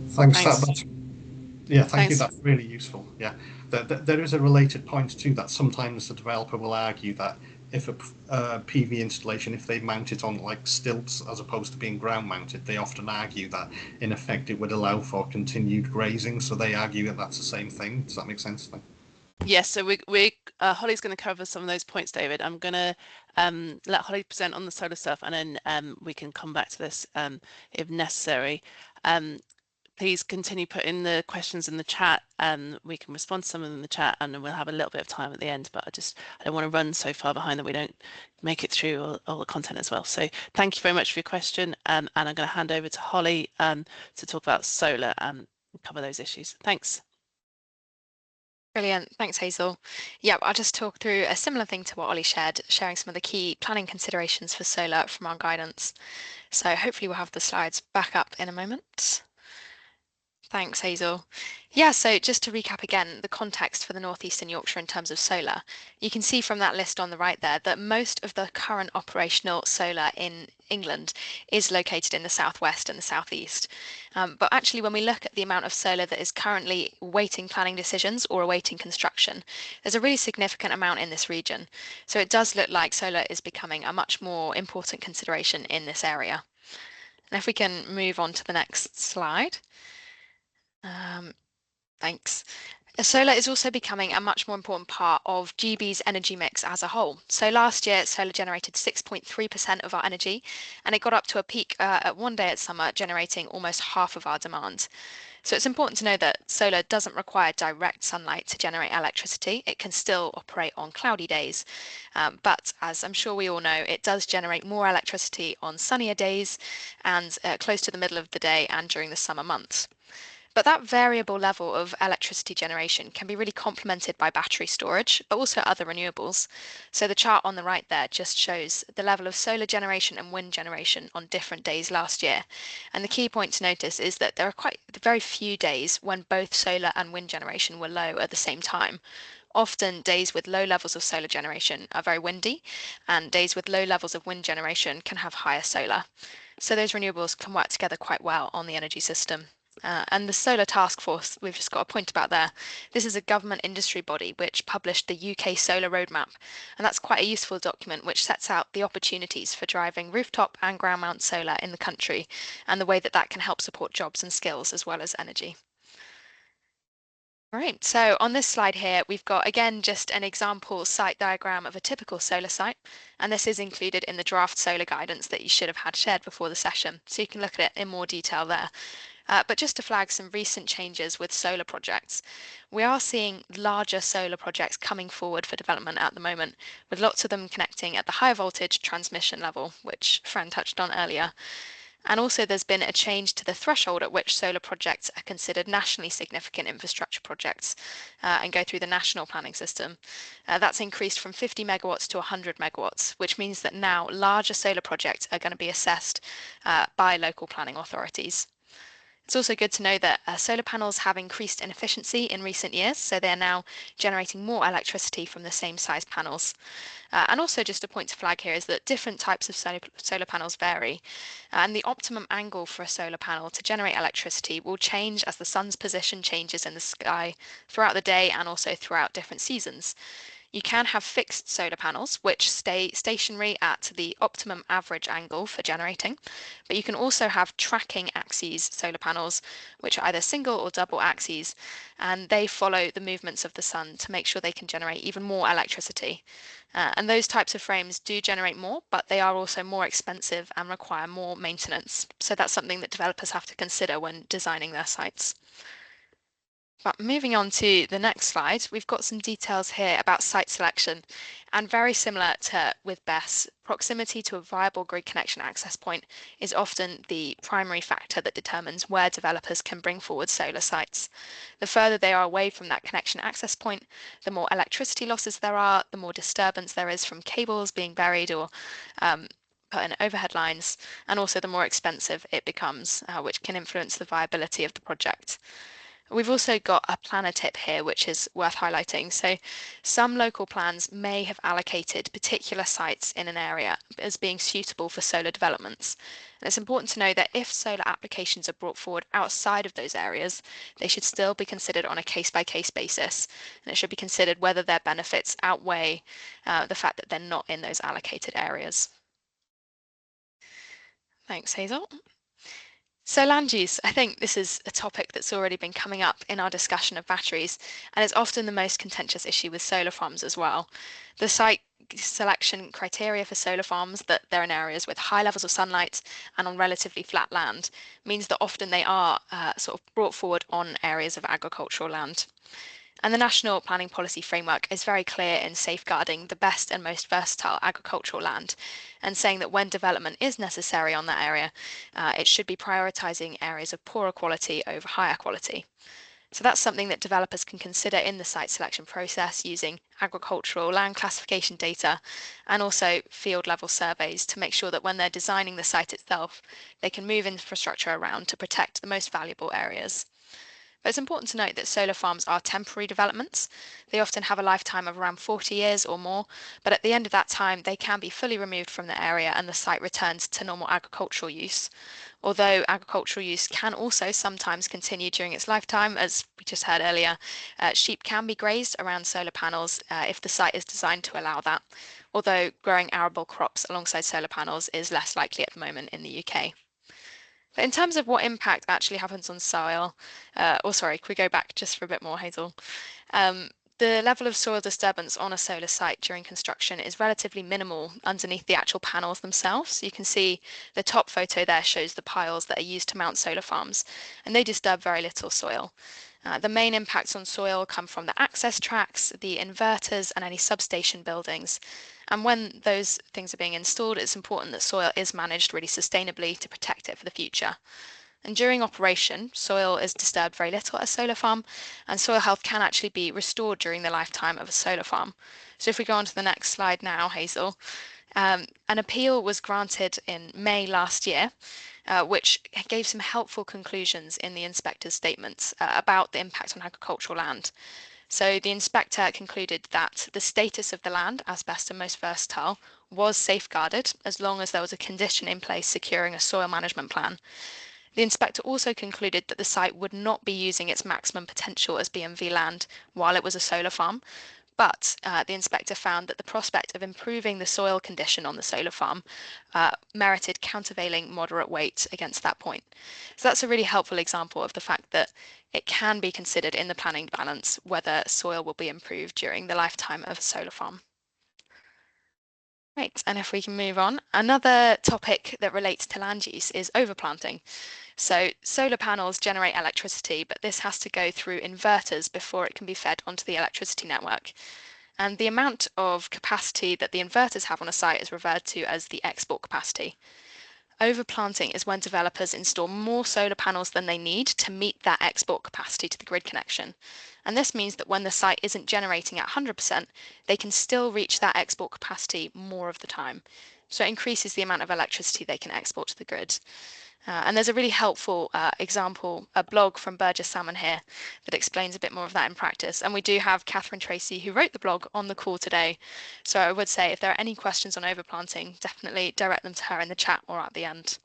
Thanks. Thanks. Yeah, thank you. Thanks. That's really useful. Yeah, there is a related point too, that sometimes the developer will argue that if a PV installation, if they mount it on like stilts as opposed to being ground mounted, they often argue that in effect it would allow for continued grazing. So they argue that that's the same thing. Does that make sense? Yes, so Holly's going to cover some of those points, David. I'm going to let Holly present on the solar stuff, and then we can come back to this if necessary. Please continue putting the questions in the chat, and we can respond to some of them in the chat, and then we'll have a little bit of time at the end. But I don't want to run so far behind that we don't make it through all the content as well. So thank you very much for your question, and I'm going to hand over to Holly to talk about solar and cover those issues. Thanks. Brilliant. Thanks, Hazel. Yeah, I'll just talk through a similar thing to what Ollie shared, sharing some of the key planning considerations for solar from our guidance. So hopefully we'll have the slides back up in a moment. Thanks, Hazel. Yeah, so just to recap again, the context for the northeastern Yorkshire in terms of solar, you can see from that list on the right there that most of the current operational solar in England is located in the southwest and the southeast. But actually, when we look at the amount of solar that is currently awaiting planning decisions or awaiting construction, there's a really significant amount in this region. So it does look like solar is becoming a much more important consideration in this area. And if we can move on to the next slide. Thanks. Solar is also becoming a much more important part of GB's energy mix as a whole. So last year, solar generated 6.3% of our energy, and it got up to a peak at one day at summer, generating almost half of our demand. So it's important to know that solar doesn't require direct sunlight to generate electricity. It can still operate on cloudy days. But as I'm sure we all know, it does generate more electricity on sunnier days and close to the middle of the day and during the summer months. But that variable level of electricity generation can be really complemented by battery storage, but also other renewables. So the chart on the right there just shows the level of solar generation and wind generation on different days last year. And the key point to notice is that there are quite very few days when both solar and wind generation were low at the same time. Often days with low levels of solar generation are very windy, and days with low levels of wind generation can have higher solar. So those renewables can work together quite well on the energy system. And the Solar Task Force, we've just got a point about there. This is a government industry body which published the UK Solar Roadmap, and that's quite a useful document which sets out the opportunities for driving rooftop and ground mount solar in the country, and the way that that can help support jobs and skills as well as energy. Right, so on this slide here, we've got again just an example site diagram of a typical solar site, and this is included in the draft solar guidance that you should have had shared before the session, so you can look at it in more detail there. But just to flag some recent changes with solar projects, we are seeing larger solar projects coming forward for development at the moment, with lots of them connecting at the high voltage transmission level, which Fran touched on earlier. And also there's been a change to the threshold at which solar projects are considered nationally significant infrastructure projects and go through the national planning system. That's increased from 50 megawatts to 100 megawatts, which means that now larger solar projects are going to be assessed by local planning authorities. It's also good to know that solar panels have increased in efficiency in recent years, so they're now generating more electricity from the same size panels. And also just a point to flag here is that different types of solar panels vary, and the optimum angle for a solar panel to generate electricity will change as the sun's position changes in the sky throughout the day and also throughout different seasons. You can have fixed solar panels, which stay stationary at the optimum average angle for generating, but you can also have tracking axes solar panels, which are either single or double axes, and they follow the movements of the sun to make sure they can generate even more electricity. And those types of frames do generate more, but they are also more expensive and require more maintenance. So that's something that developers have to consider when designing their sites. But moving on to the next slide, we've got some details here about site selection, and very similar to with BESS, proximity to a viable grid connection access point is often the primary factor that determines where developers can bring forward solar sites. The further they are away from that connection access point, the more electricity losses there are, the more disturbance there is from cables being buried or put in overhead lines, and also the more expensive it becomes, which can influence the viability of the project. We've also got a planner tip here, which is worth highlighting. So some local plans may have allocated particular sites in an area as being suitable for solar developments. And it's important to know that if solar applications are brought forward outside of those areas, they should still be considered on a case-by-case basis. And it should be considered whether their benefits outweigh the fact that they're not in those allocated areas. Thanks, Hazel. So land use, I think this is a topic that's already been coming up in our discussion of batteries, and it's often the most contentious issue with solar farms as well. The site selection criteria for solar farms, that they're in areas with high levels of sunlight and on relatively flat land, means that often they are sort of brought forward on areas of agricultural land. And the National Planning Policy Framework is very clear in safeguarding the best and most versatile agricultural land, and saying that when development is necessary on that area, it should be prioritising areas of poorer quality over higher quality. So that's something that developers can consider in the site selection process using agricultural land classification data and also field level surveys to make sure that when they're designing the site itself, they can move infrastructure around to protect the most valuable areas. But it's important to note that solar farms are temporary developments. They often have a lifetime of around 40 years or more, but at the end of that time, they can be fully removed from the area and the site returns to normal agricultural use. Although agricultural use can also sometimes continue during its lifetime, as we just heard earlier, sheep can be grazed around solar panels if the site is designed to allow that, although growing arable crops alongside solar panels is less likely at the moment in the UK. But in terms of what impact actually happens on soil, could we go back just for a bit more, Hazel? The level of soil disturbance on a solar site during construction is relatively minimal underneath the actual panels themselves. You can see the top photo there shows the piles that are used to mount solar farms, and they disturb very little soil. The main impacts on soil come from the access tracks, the inverters, and any substation buildings. And when those things are being installed, it's important that soil is managed really sustainably to protect it for the future. And during operation, soil is disturbed very little at a solar farm, and soil health can actually be restored during the lifetime of a solar farm. So if we go on to the next slide now, Hazel, an appeal was granted in May last year, which gave some helpful conclusions in the inspector's statements about the impact on agricultural land. So the inspector concluded that the status of the land as best and most versatile was safeguarded as long as there was a condition in place securing a soil management plan. The inspector also concluded that the site would not be using its maximum potential as BMV land while it was a solar farm, but the inspector found that the prospect of improving the soil condition on the solar farm merited countervailing moderate weight against that point. So that's a really helpful example of the fact that it can be considered in the planning balance whether soil will be improved during the lifetime of a solar farm. Right, and if we can move on, another topic that relates to land use is overplanting. So solar panels generate electricity, but this has to go through inverters before it can be fed onto the electricity network. And the amount of capacity that the inverters have on a site is referred to as the export capacity. Overplanting is when developers install more solar panels than they need to meet that export capacity to the grid connection. And this means that when the site isn't generating at 100%, they can still reach that export capacity more of the time. So it increases the amount of electricity they can export to the grid. And there's a really helpful example, a blog from Burgess Salmon here that explains a bit more of that in practice. And we do have Catherine Tracy, who wrote the blog, on the call today. So I would say if there are any questions on overplanting, definitely direct them to her in the chat or at the end.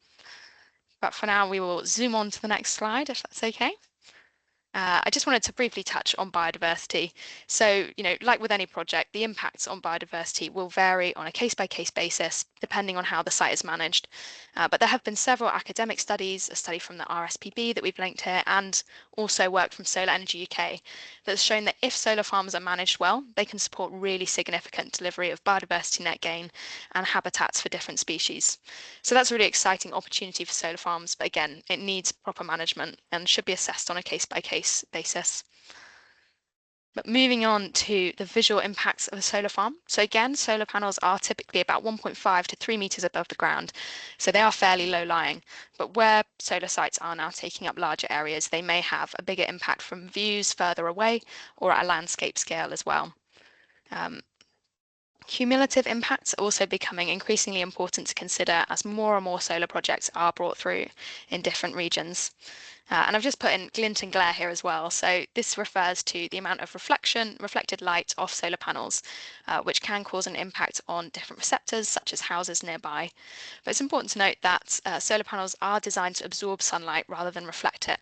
But for now, we will zoom on to the next slide, if that's okay. I just wanted to briefly touch on biodiversity. So, like with any project, the impacts on biodiversity will vary on a case-by-case basis, depending on how the site is managed. But there have been several academic studies, a study from the RSPB that we've linked here, and also work from Solar Energy UK, that's shown that if solar farms are managed well, they can support really significant delivery of biodiversity net gain and habitats for different species. So that's a really exciting opportunity for solar farms, but again, it needs proper management and should be assessed on a case-by-case basis. But moving on to the visual impacts of a solar farm. So again, solar panels are typically about 1.5 to 3 meters above the ground, so they are fairly low lying. But where solar sites are now taking up larger areas, they may have a bigger impact from views further away or at a landscape scale as well. Cumulative impacts are also becoming increasingly important to consider as more and more solar projects are brought through in different regions. And I've just put in glint and glare here as well. So this refers to the amount of reflected light off solar panels, which can cause an impact on different receptors, such as houses nearby. But it's important to note that solar panels are designed to absorb sunlight rather than reflect it.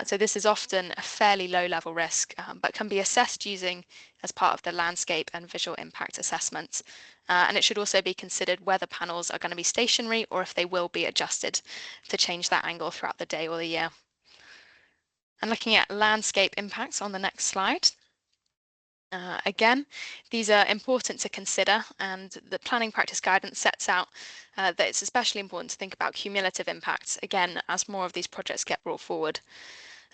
So this is often a fairly low level risk, but can be assessed using as part of the landscape and visual impact assessments. And it should also be considered whether panels are going to be stationary or if they will be adjusted to change that angle throughout the day or the year. And looking at landscape impacts on the next slide. Again, these are important to consider, and the planning practice guidance sets out that it's especially important to think about cumulative impacts, again, as more of these projects get brought forward.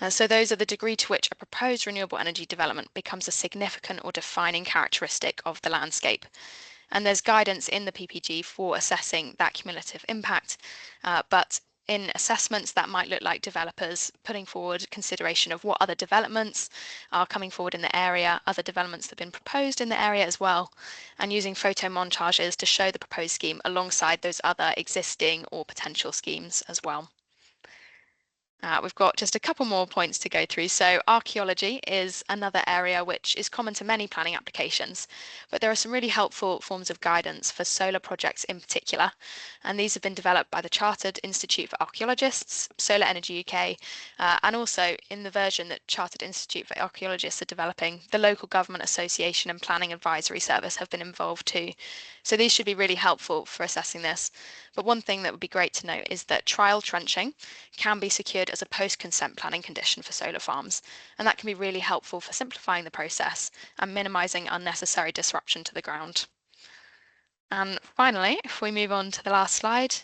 So those are the degree to which a proposed renewable energy development becomes a significant or defining characteristic of the landscape. And there's guidance in the PPG for assessing that cumulative impact, but in assessments that might look like developers putting forward consideration of what other developments are coming forward in the area, other developments that have been proposed in the area as well, and using photo montages to show the proposed scheme alongside those other existing or potential schemes as well. We've got just a couple more points to go through. So archaeology is another area which is common to many planning applications, but there are some really helpful forms of guidance for solar projects in particular. And these have been developed by the Chartered Institute for Archaeologists, Solar Energy UK, and also in the version that Chartered Institute for Archaeologists are developing, the Local Government Association and Planning Advisory Service have been involved too. So these should be really helpful for assessing this. But one thing that would be great to note is that trial trenching can be secured as a post-consent planning condition for solar farms, and that can be really helpful for simplifying the process and minimising unnecessary disruption to the ground. And finally, if we move on to the last slide,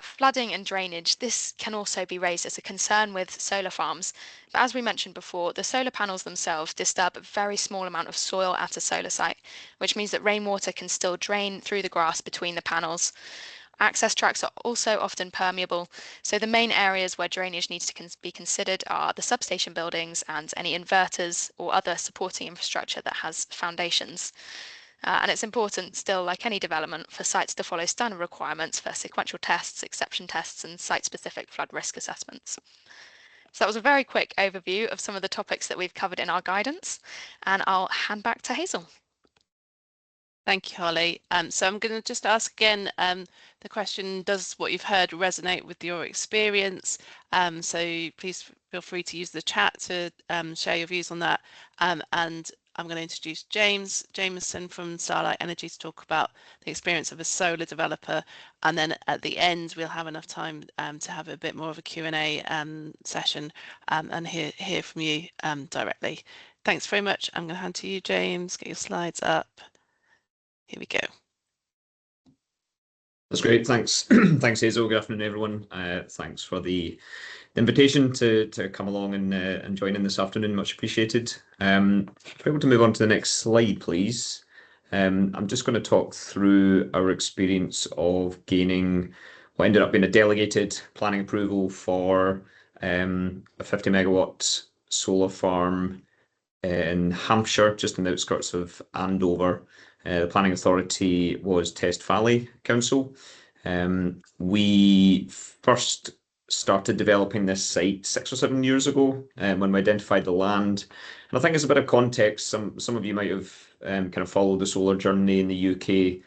flooding and drainage. This can also be raised as a concern with solar farms, but as we mentioned before, the solar panels themselves disturb a very small amount of soil at a solar site, which means that rainwater can still drain through the grass between the panels. Access tracks are also often permeable, so the main areas where drainage needs to be considered are the substation buildings and any inverters or other supporting infrastructure that has foundations. And it's important still, like any development, for sites to follow standard requirements for sequential tests, exception tests, and site-specific flood risk assessments. So that was a very quick overview of some of the topics that we've covered in our guidance, and I'll hand back to Hazel. Thank you, Holly. So I'm going to just ask again the question, does what you've heard resonate with your experience? So please feel free to use the chat to share your views on that. And I'm going to introduce James Jameson from Starlight Energy to talk about the experience of a solar developer. And then at the end, we'll have enough time to have a bit more of a Q&A session and hear from you directly. Thanks very much. I'm going to hand to you, James. Get your slides up. Here we go. That's great. Thanks. Thanks, Hazel. Good afternoon, everyone. Thanks for the invitation to come along and join in this afternoon. Much appreciated. If we're able to move on to the next slide, please. I'm just going to talk through our experience of gaining what ended up being a delegated planning approval for a 50 megawatt solar farm in Hampshire, just in the outskirts of Andover. The planning authority was Test Valley Council. We first started developing this site 6 or 7 years ago when we identified the land. And I think as a bit of context, some of you might have kind of followed the solar journey in the UK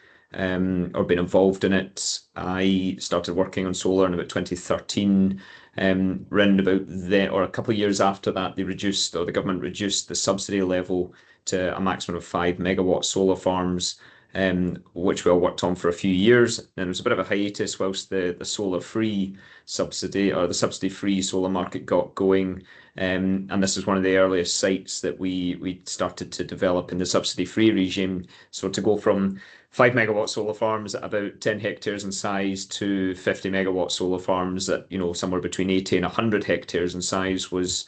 or been involved in it. I started working on solar in about 2013 Round about then, or a couple of years after that, the government reduced the subsidy level to a maximum of 5 megawatt solar farms, which we all worked on for a few years. And there was a bit of a hiatus whilst the solar-free subsidy, or the subsidy-free solar market got going. And this is one of the earliest sites that we started to develop in the subsidy-free regime. So to go from 5 megawatt solar farms at about 10 hectares in size to 50 megawatt solar farms at, somewhere between 80 and 100 hectares in size was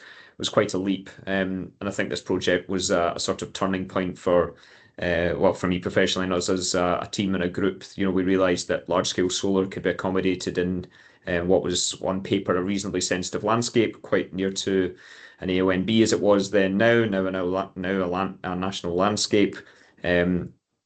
quite a leap. And I think this project was a sort of turning point for me professionally and us as a team and a group. We realised that large-scale solar could be accommodated in what was on paper a reasonably sensitive landscape, quite near to an AONB as it was then now a national landscape,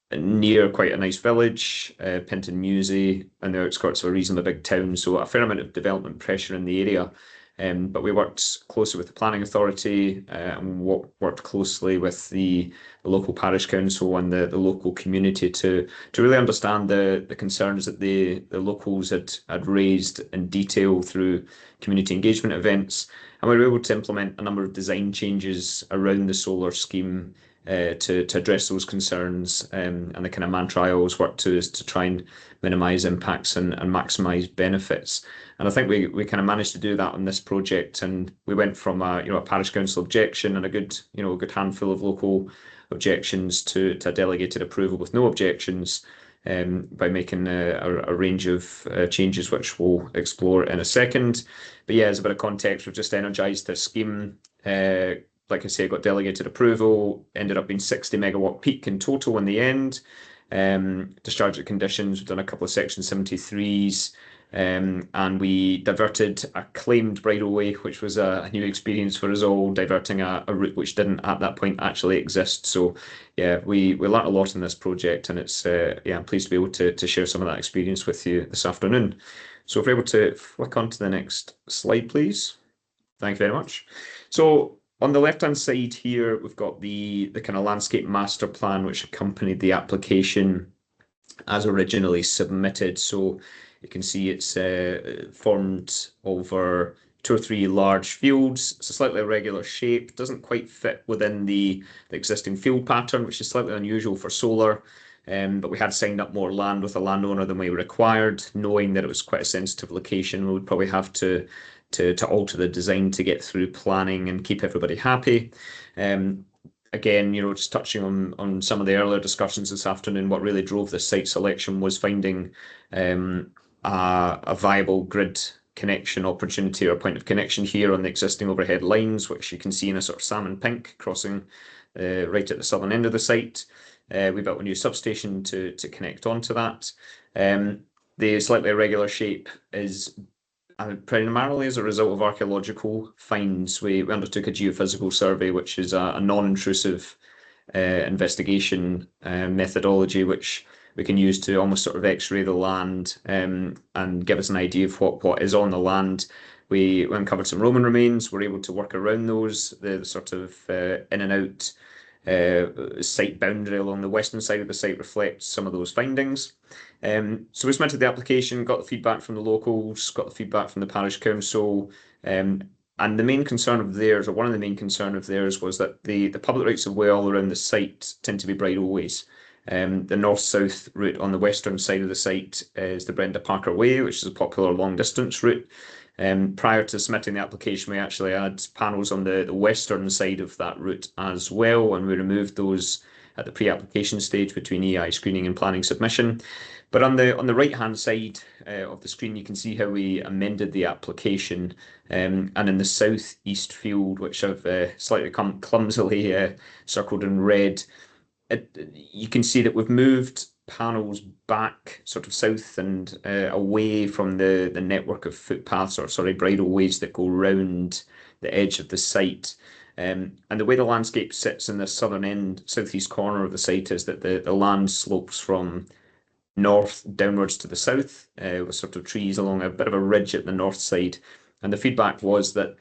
near quite a nice village, Pinton Musey, and the outskirts of a reasonably big town, so a fair amount of development pressure in the area. But we worked closely with the planning authority and worked closely with the local parish council and the local community to really understand the concerns that the locals had raised in detail through community engagement events. And we were able to implement a number of design changes around the solar scheme to address those concerns. And the kind of mantra I always work to is to try and minimise impacts and maximise benefits. And I think we kind of managed to do that on this project, and we went from a parish council objection and a good handful of local objections to a delegated approval with no objections, by making a range of changes which we'll explore in a second. But yeah, as a bit of context, we've just energised this scheme. Like I say, got delegated approval, ended up being 60 megawatt peak in total in the end. Discharge conditions, we've done a couple of Section 73s, and we diverted a claimed bridleway, which was a new experience for us all, diverting a route which didn't at that point actually exist. So yeah, we learnt a lot in this project, and it's I'm pleased to be able to share some of that experience with you this afternoon. So if we're able to flick on to the next slide, please. Thank you very much. So on the left-hand side here, we've got the kind of landscape master plan which accompanied the application as originally submitted. So you can see it's formed over 2 or 3 large fields. It's a slightly irregular shape, doesn't quite fit within the existing field pattern, which is slightly unusual for solar. But we had signed up more land with a landowner than we required, knowing that it was quite a sensitive location. We would probably have to alter the design to get through planning and keep everybody happy. Again, just touching on some of the earlier discussions this afternoon, what really drove this site selection was finding a viable grid connection opportunity or point of connection here on the existing overhead lines, which you can see in a sort of salmon pink crossing right at the southern end of the site. We built a new substation to connect onto that. The slightly irregular shape is primarily as a result of archaeological finds. We undertook a geophysical survey, which is a non-intrusive investigation methodology, which we can use to almost sort of x-ray the land and give us an idea of what is on the land. We uncovered some Roman remains. We're able to work around those, the sort of in and out site boundary along the western side of the site reflects some of those findings. So we submitted the application, got the feedback from the locals, got the feedback from the parish council, and the main concern of theirs, or one of the main concern of theirs, was that the public rights of way all around the site tend to be bridleways. The north-south route on the western side of the site is the Brenda Parker Way, which is a popular long-distance route. Prior to submitting the application, we actually had panels on the western side of that route as well, and we removed those at the pre-application stage between EI screening and planning submission. But on the right-hand side of the screen, you can see how we amended the application. And in the southeast field, which I've slightly clumsily circled in red, you can see that we've moved panels back sort of south and away from the network of footpaths, or bridleways that go round the edge of the site. And the way the landscape sits in the southeast corner of the site is that the land slopes from north downwards to the south, with sort of trees along a bit of a ridge at the north side. And the feedback was that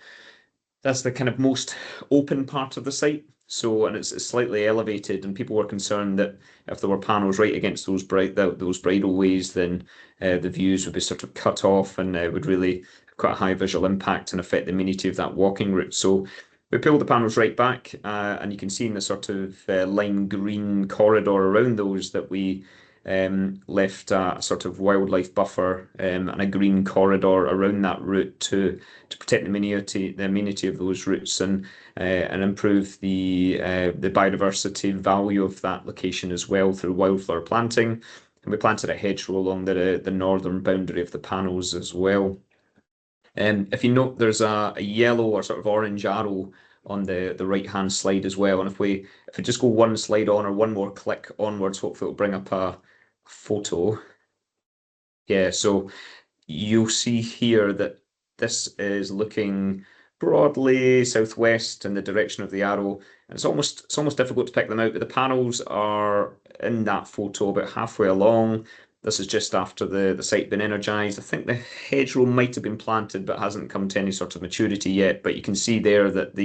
that's the kind of most open part of the site. So, and it's slightly elevated, and people were concerned that if there were panels right against those bridleways, then the views would be sort of cut off, and would really quite a high visual impact and affect the amenity of that walking route. So we pulled the panels right back, and you can see in the sort of lime green corridor around those that we left a sort of wildlife buffer and a green corridor around that route to protect the amenity of those routes and improve the biodiversity value of that location as well through wildflower planting. And we planted a hedgerow along the northern boundary of the panels as well. If you note, there's a yellow or sort of orange arrow on the right-hand slide as well. And if we just go one slide on or one more click onwards, hopefully it'll bring up a photo. Yeah, so you'll see here that this is looking broadly southwest in the direction of the arrow. And it's almost difficult to pick them out, but the panels are in that photo about halfway along. This is just after the site been energised. I think the hedgerow might have been planted, but hasn't come to any sort of maturity yet. But you can see there that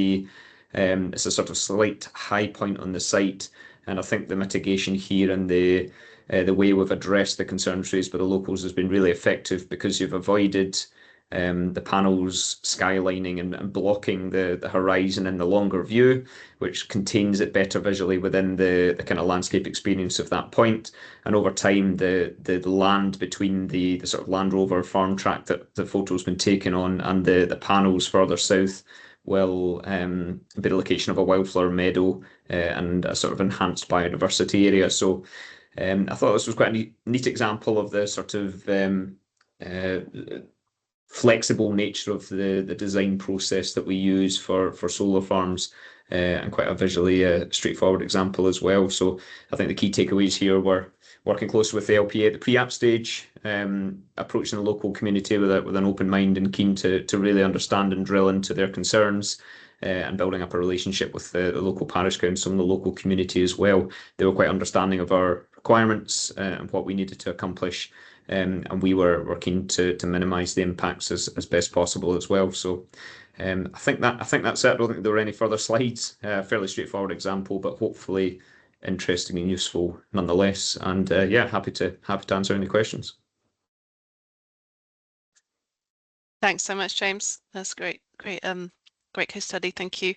it's a sort of slight high point on the site, and I think the mitigation here and the way we've addressed the concerns raised by the locals has been really effective, because you've avoided the panels skylining and blocking the horizon in the longer view, which contains it better visually within the kind of landscape experience of that point. And over time, the land between the sort of Land Rover farm track that the photo's been taken on and the panels further south will be the location of a wildflower meadow and a sort of enhanced biodiversity area. So I thought this was quite a neat example of the sort of flexible nature of the design process that we use for solar farms, and quite a visually straightforward example as well. So I think the key takeaways here were working closely with the LPA at the pre-app stage, approaching the local community with an open mind and keen to really understand and drill into their concerns, and building up a relationship with the local parish council and the local community as well. They were quite understanding of our requirements and what we needed to accomplish, and we were keen to minimise the impacts as best possible as well. So I think that's it. I don't think there were any further slides. Fairly straightforward example, but hopefully interesting and useful nonetheless. And yeah, happy to answer any questions. Thanks so much, James. That's great case study. Thank you.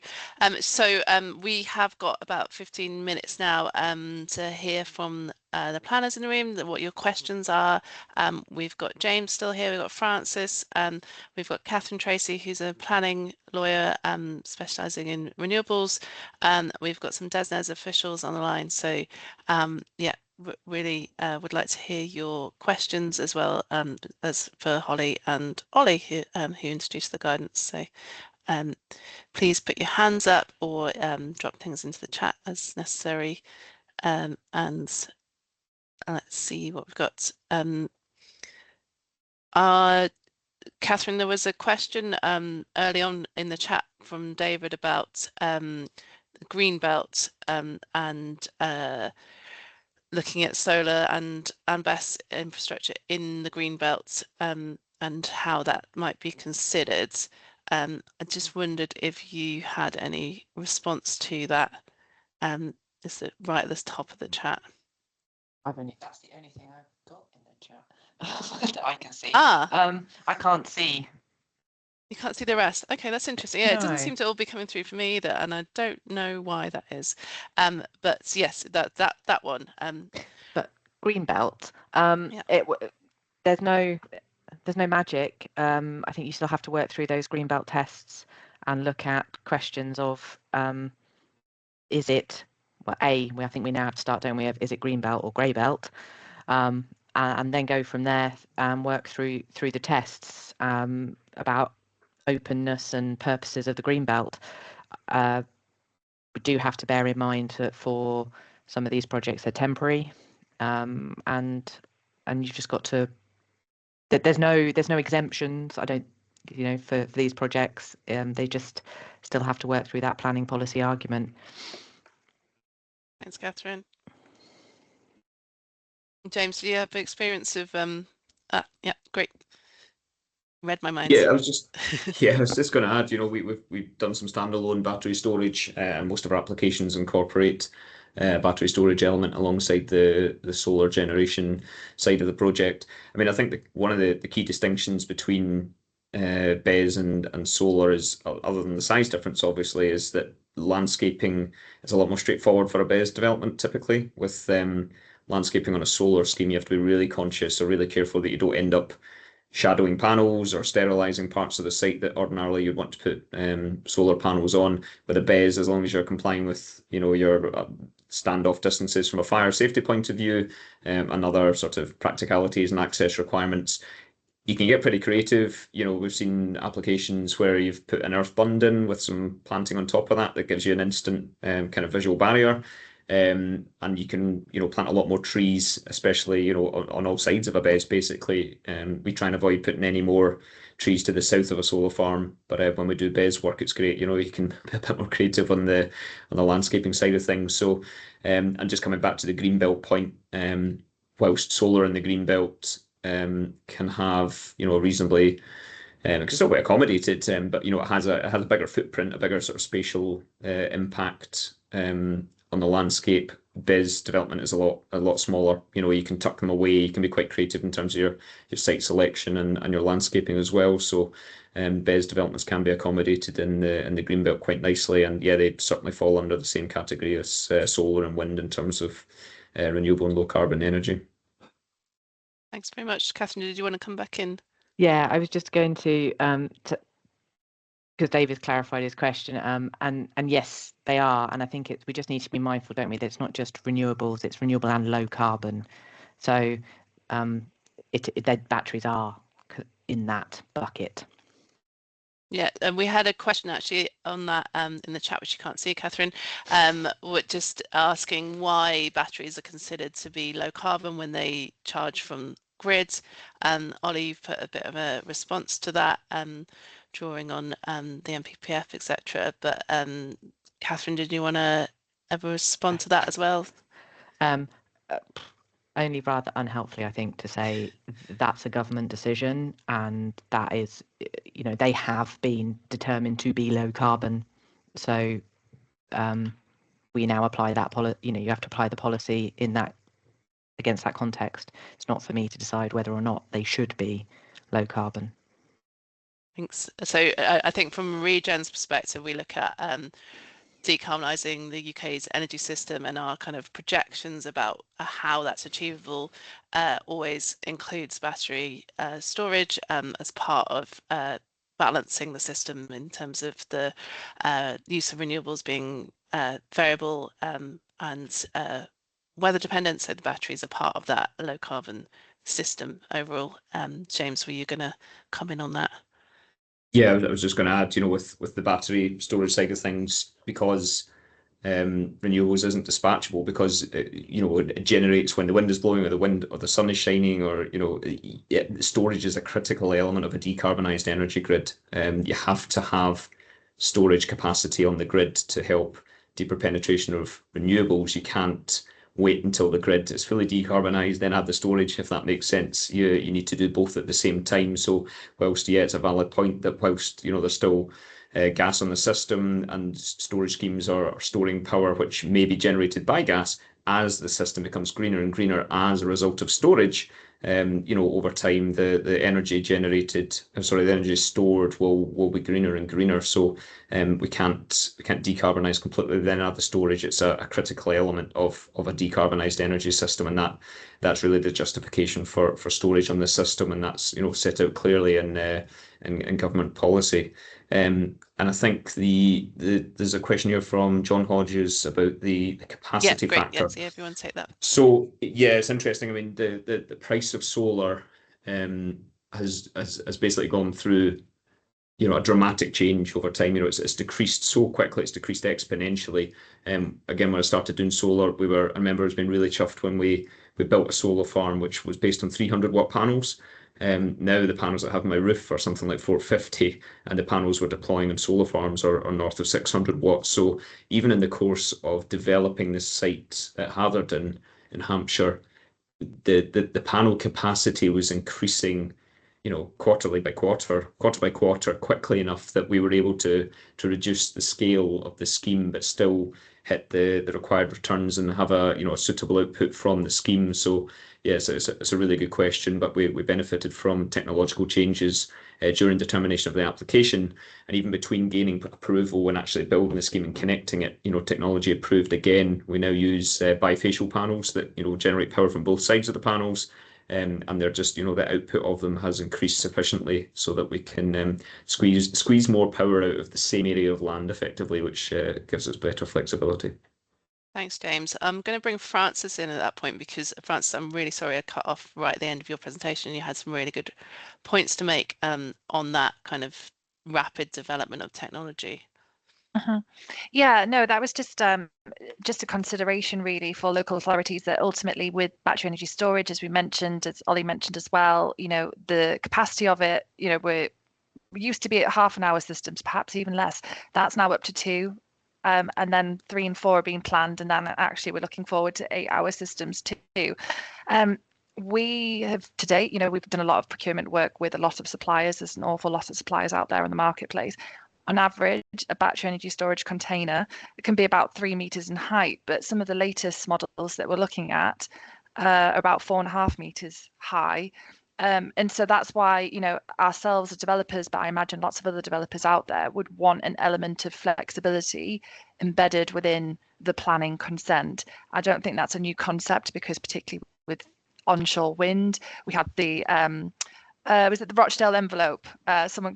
We have got about 15 minutes now to hear from the planners in the room, what your questions are. We've got James still here, we've got Francis, we've got Catherine Tracy, who's a planning lawyer specialising in renewables. We've got some DESNZ officials on the line. So yeah, really would like to hear your questions as well as for Holly and Ollie, who introduced the guidance. So please put your hands up or drop things into the chat as necessary. And let's see what we've got. Catherine, there was a question early on in the chat from David about the green belt and looking at solar and BESS infrastructure in the green belt and how that might be considered. I just wondered if you had any response to that. Is it right at the top of the chat? That's the only thing I've got in the chat that I can see. I can't see. You can't see the rest. Okay, that's interesting. Yeah, no. It doesn't seem to all be coming through for me either, and I don't know why that is. But yes, that one. But green belt. Yeah. There's no magic. I think you still have to work through those green belt tests and look at questions of is it I think we now have to start, don't we? Is it green belt or grey belt? And then go from there and work through the tests about openness and purposes of the green belt. We do have to bear in mind that for some of these projects they're temporary, and you've just got to. There's no exemptions. I don't, for these projects, they just still have to work through that planning policy argument. Thanks, Catherine. James, do you have experience of yeah, great. Read my mind. Yeah, I was just going to add, we've done some standalone battery storage, and most of our applications incorporate battery storage element alongside the solar generation side of the project. I mean, I think one of the key distinctions between BESS and solar is, other than the size difference, obviously, is that landscaping is a lot more straightforward for a BESS development. Typically, with landscaping on a solar scheme, you have to be really conscious or really careful that you don't end up shadowing panels or sterilizing parts of the site that ordinarily you'd want to put solar panels on. With a BESS, as long as you're complying with, your standoff distances from a fire safety point of view, and other sort of practicalities and access requirements, you can get pretty creative. We've seen applications where you've put an earth bund in with some planting on top of that gives you an instant kind of visual barrier. And you can, plant a lot more trees, especially, on all sides of a BESS, basically. We try and avoid putting any more trees to the south of a solar farm. But when we do BESS work, it's great. You can be a bit more creative on the landscaping side of things. So, and just coming back to the greenbelt point, whilst solar in the greenbelt can have, reasonably, it can still be accommodated, but it has a bigger footprint, a bigger sort of spatial impact on the landscape. BESS development is a lot smaller. You can tuck them away. You can be quite creative in terms of your site selection and your landscaping as well. So BESS developments can be accommodated in the greenbelt quite nicely, and yeah, they certainly fall under the same category as solar and wind in terms of renewable and low carbon energy. Thanks very much. Catherine, did you want to come back in? Yeah, I was just going to because David clarified his question, and yes, they are, and I think we just need to be mindful, don't we, that it's not just renewables, it's renewable and low carbon. So batteries are in that bucket. Yeah, and we had a question actually on that in the chat, which you can't see, Catherine, just asking why batteries are considered to be low carbon when they charge from grids. Ollie, you've put a bit of a response to that, drawing on the NPPF, etc. But Catherine, did you want to ever respond to that as well? Only rather unhelpfully, I think, to say that's a government decision, and that is, they have been determined to be low carbon. So we now apply that policy. You have to apply the policy in that against that context. It's not for me to decide whether or not they should be low carbon. Thanks. So I think from Regen's perspective, we look at decarbonising the UK's energy system, and our kind of projections about how that's achievable always includes battery storage as part of balancing the system in terms of the use of renewables being variable and weather dependent. So the batteries are part of that low carbon system overall. James, were you going to comment on that? Yeah, I was just going to add, with the battery storage side of things, because renewables isn't dispatchable, because it generates when the wind is blowing or the sun is shining, or storage is a critical element of a decarbonised energy grid. You have to have storage capacity on the grid to help deeper penetration of renewables. You can't wait until the grid is fully decarbonised, then add the storage, if that makes sense. You need to do both at the same time. So whilst, yeah, it's a valid point that whilst, there's still gas on the system, and storage schemes are storing power which may be generated by gas, as the system becomes greener and greener as a result of storage, over time, the energy stored will be greener and greener. So we can't decarbonise completely, then add the storage. It's a critical element of a decarbonised energy system, and that's really the justification for storage on the system, and that's set out clearly in government policy. And I think there's a question here from John Hodges about the capacity factor. Yeah, everyone take that. So yeah, it's interesting. I mean, the price of solar has basically gone through a dramatic change over time. It's decreased so quickly, it's decreased exponentially. Again, when I started doing solar, I remember I was being really chuffed when we built a solar farm which was based on 300-watt panels. Now the panels that have my roof are something like 450, and the panels we're deploying in solar farms are north of 600 watts. So even in the course of developing this site at Hatherton in Hampshire, the panel capacity was increasing quarterly by quarter quickly enough that we were able to reduce the scale of the scheme, but still hit the required returns and have a suitable output from the scheme. So yes, it's a really good question, but we benefited from technological changes during determination of the application, and even between gaining approval and actually building the scheme and connecting it, technology approved again. We now use bifacial panels that generate power from both sides of the panels. And they're just, the output of them has increased sufficiently so that we can squeeze more power out of the same area of land effectively, which gives us better flexibility. Thanks, James. I'm going to bring Francis in at that point because, Francis, I'm really sorry I cut off right at the end of your presentation. You had some really good points to make on that kind of rapid development of technology. Yeah, no, that was just a consideration really for local authorities that ultimately with battery energy storage, as we mentioned, as Ollie mentioned as well, the capacity of it, we used to be at half an hour systems, perhaps even less. That's now up to 2. And then 3 and 4 are being planned, and then actually we're looking forward to 8-hour systems too. We have to date, we've done a lot of procurement work with a lot of suppliers. There's an awful lot of suppliers out there in the marketplace. On average, a battery energy storage container can be about 3 meters in height, but some of the latest models that we're looking at are about 4.5 meters high. And so that's why, ourselves as developers, but I imagine lots of other developers out there would want an element of flexibility embedded within the planning consent. I don't think that's a new concept because particularly with onshore wind, we had the was it the Rochdale envelope? Someone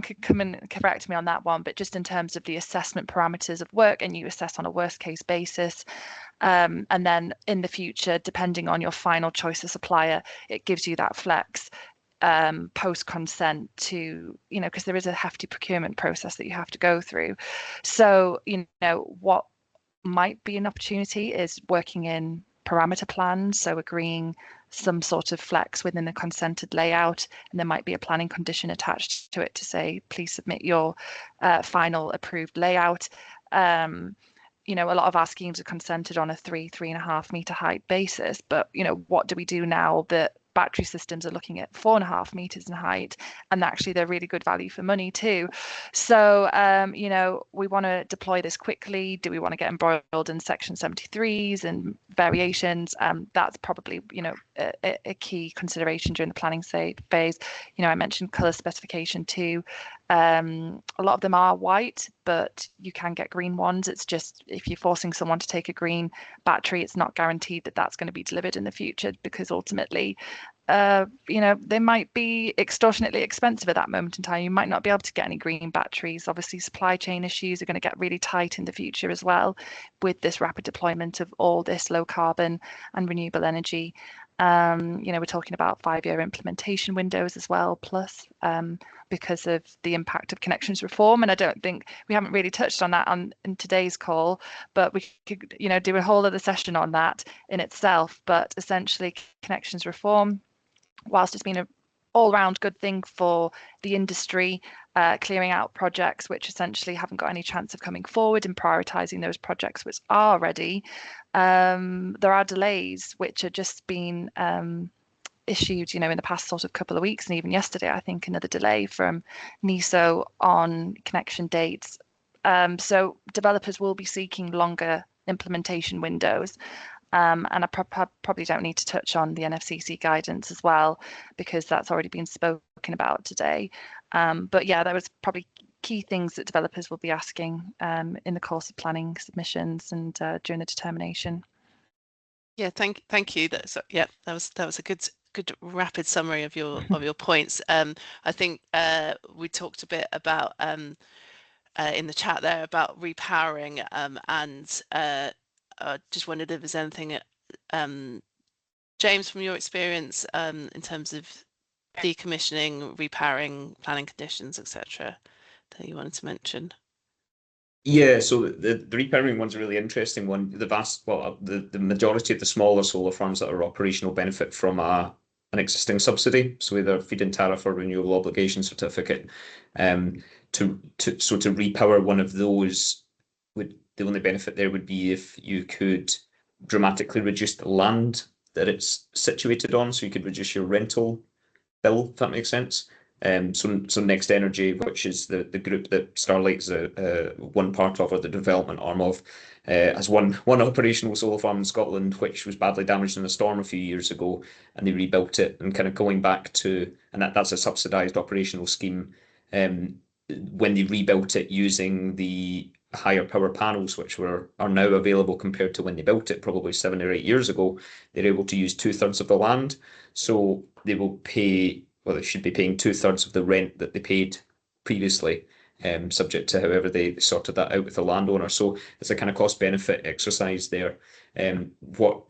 could come and correct me on that one, but just in terms of the assessment parameters of work, and you assess on a worst case basis. And then in the future, depending on your final choice of supplier, it gives you that flex post consent to, because there is a hefty procurement process that you have to go through. So, what might be an opportunity is working in parameter plans, so agreeing some sort of flex within the consented layout, and there might be a planning condition attached to it to say, please submit your final approved layout. A lot of our schemes are consented on a 3.5 meter height basis, but what do we do now that battery systems are looking at 4.5 meters in height, and actually they're really good value for money too. So we want to deploy this quickly. Do we want to get embroiled in section 73s and variations? That's probably a key consideration during the planning phase. I mentioned color specification too. A lot of them are white, but you can get green ones. It's just if you're forcing someone to take a green battery, it's not guaranteed that that's going to be delivered in the future, because ultimately they might be extortionately expensive at that moment in time. You might not be able to get any green batteries. Obviously, supply chain issues are going to get really tight in the future as well with this rapid deployment of all this low carbon and renewable energy. We're talking about 5-year implementation windows as well, plus because of the impact of connections reform. And I don't think we haven't really touched on that in today's call, but we could, do a whole other session on that in itself. But essentially, connections reform, whilst it's been an all-round good thing for the industry, clearing out projects which essentially haven't got any chance of coming forward and prioritising those projects which are ready. There are delays which are just been issued, in the past sort of couple of weeks, and even yesterday, I think another delay from NESO on connection dates. So developers will be seeking longer implementation windows. And I probably don't need to touch on the NFCC guidance as well, because that's already been spoken about today. But yeah, there was probably key things that developers will be asking in the course of planning submissions and during the determination. Yeah, thank you. That was a good rapid summary of your points. I think we talked a bit about in the chat there about repowering, and just wondered if there's anything, James, from your experience in terms of decommissioning, repowering, planning conditions, etc., that you wanted to mention. Yeah, so the repowering one's a really interesting one. The majority of the smaller solar farms that are operational benefit from an existing subsidy, so either feed-in tariff or renewable obligation certificate. To repower one of those, the only benefit there would be if you could dramatically reduce the land that it's situated on, so you could reduce your rental bill, if that makes sense. So Next Energy, which is the group that Starlight's one part of, or the development arm of, has one operational solar farm in Scotland, which was badly damaged in a storm a few years ago, and they rebuilt it. And kind of going back to, and that's a subsidised operational scheme. When they rebuilt it using the higher power panels, which are now available compared to when they built it probably 7 or 8 years ago, they're able to use 2/3 of the land. So they will pay, well, they should be paying 2/3 of the rent that they paid previously, subject to however they sorted that out with the landowner. So it's a kind of cost benefit exercise there. What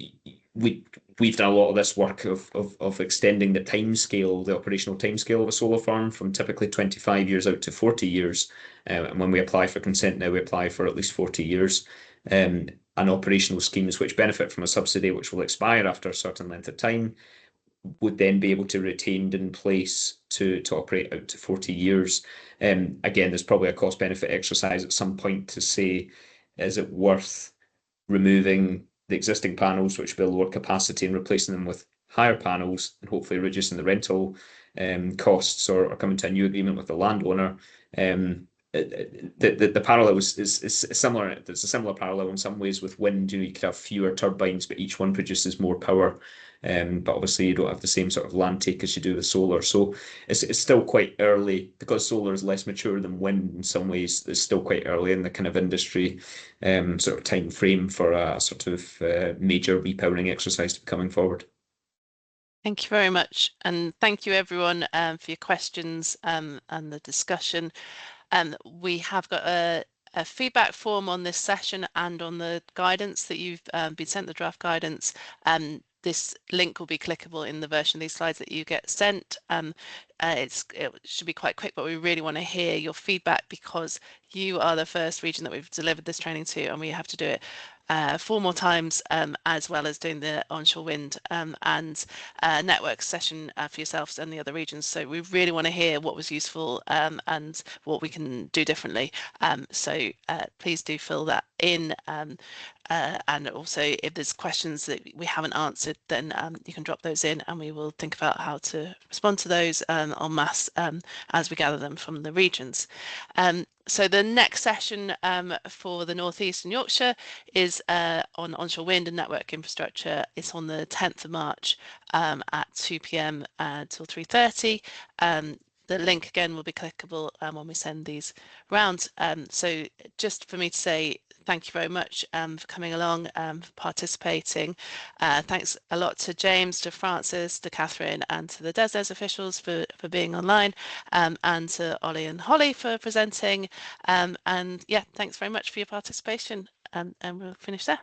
we've done a lot of this work of extending the timescale, the operational timescale of a solar farm from typically 25 years out to 40 years. And when we apply for consent now, we apply for at least 40 years. And operational schemes which benefit from a subsidy which will expire after a certain length of time would then be able to be retained in place to operate out to 40 years. Again, there's probably a cost benefit exercise at some point to say, is it worth removing the existing panels, which will lower capacity, and replacing them with higher panels, and hopefully reducing the rental costs, or coming to a new agreement with the landowner. The parallel is similar. There's a similar parallel in some ways with wind. You could have fewer turbines, but each one produces more power. But obviously you don't have the same sort of land take as you do with solar. So it's still quite early, because solar is less mature than wind in some ways. It's still quite early in the kind of industry sort of time frame for a sort of major repowering exercise to be coming forward. Thank you very much, and thank you everyone for your questions and the discussion. We have got a feedback form on this session and on the guidance that you've been sent, the draft guidance. This link will be clickable in the version of these slides that you get sent. It should be quite quick, but we really want to hear your feedback, because you are the first region that we've delivered this training to, and we have to do it 4 more times, as well as doing the onshore wind and network session for yourselves and the other regions. So we really want to hear what was useful and what we can do differently. So please do fill that in. And also, if there's questions that we haven't answered, then you can drop those in, and we will think about how to respond to those en masse as we gather them from the regions. So the next session for the North East and Yorkshire is on onshore wind and network infrastructure. It's on the 10th of March at 2 p.m. Till 3:30. The link again will be clickable when we send these round. So just for me to say thank you very much for coming along, for participating. Thanks a lot to James, to Francis, to Catherine, and to the DESNES officials for being online, and to Ollie and Holly for presenting. And yeah, thanks very much for your participation, and we'll finish there.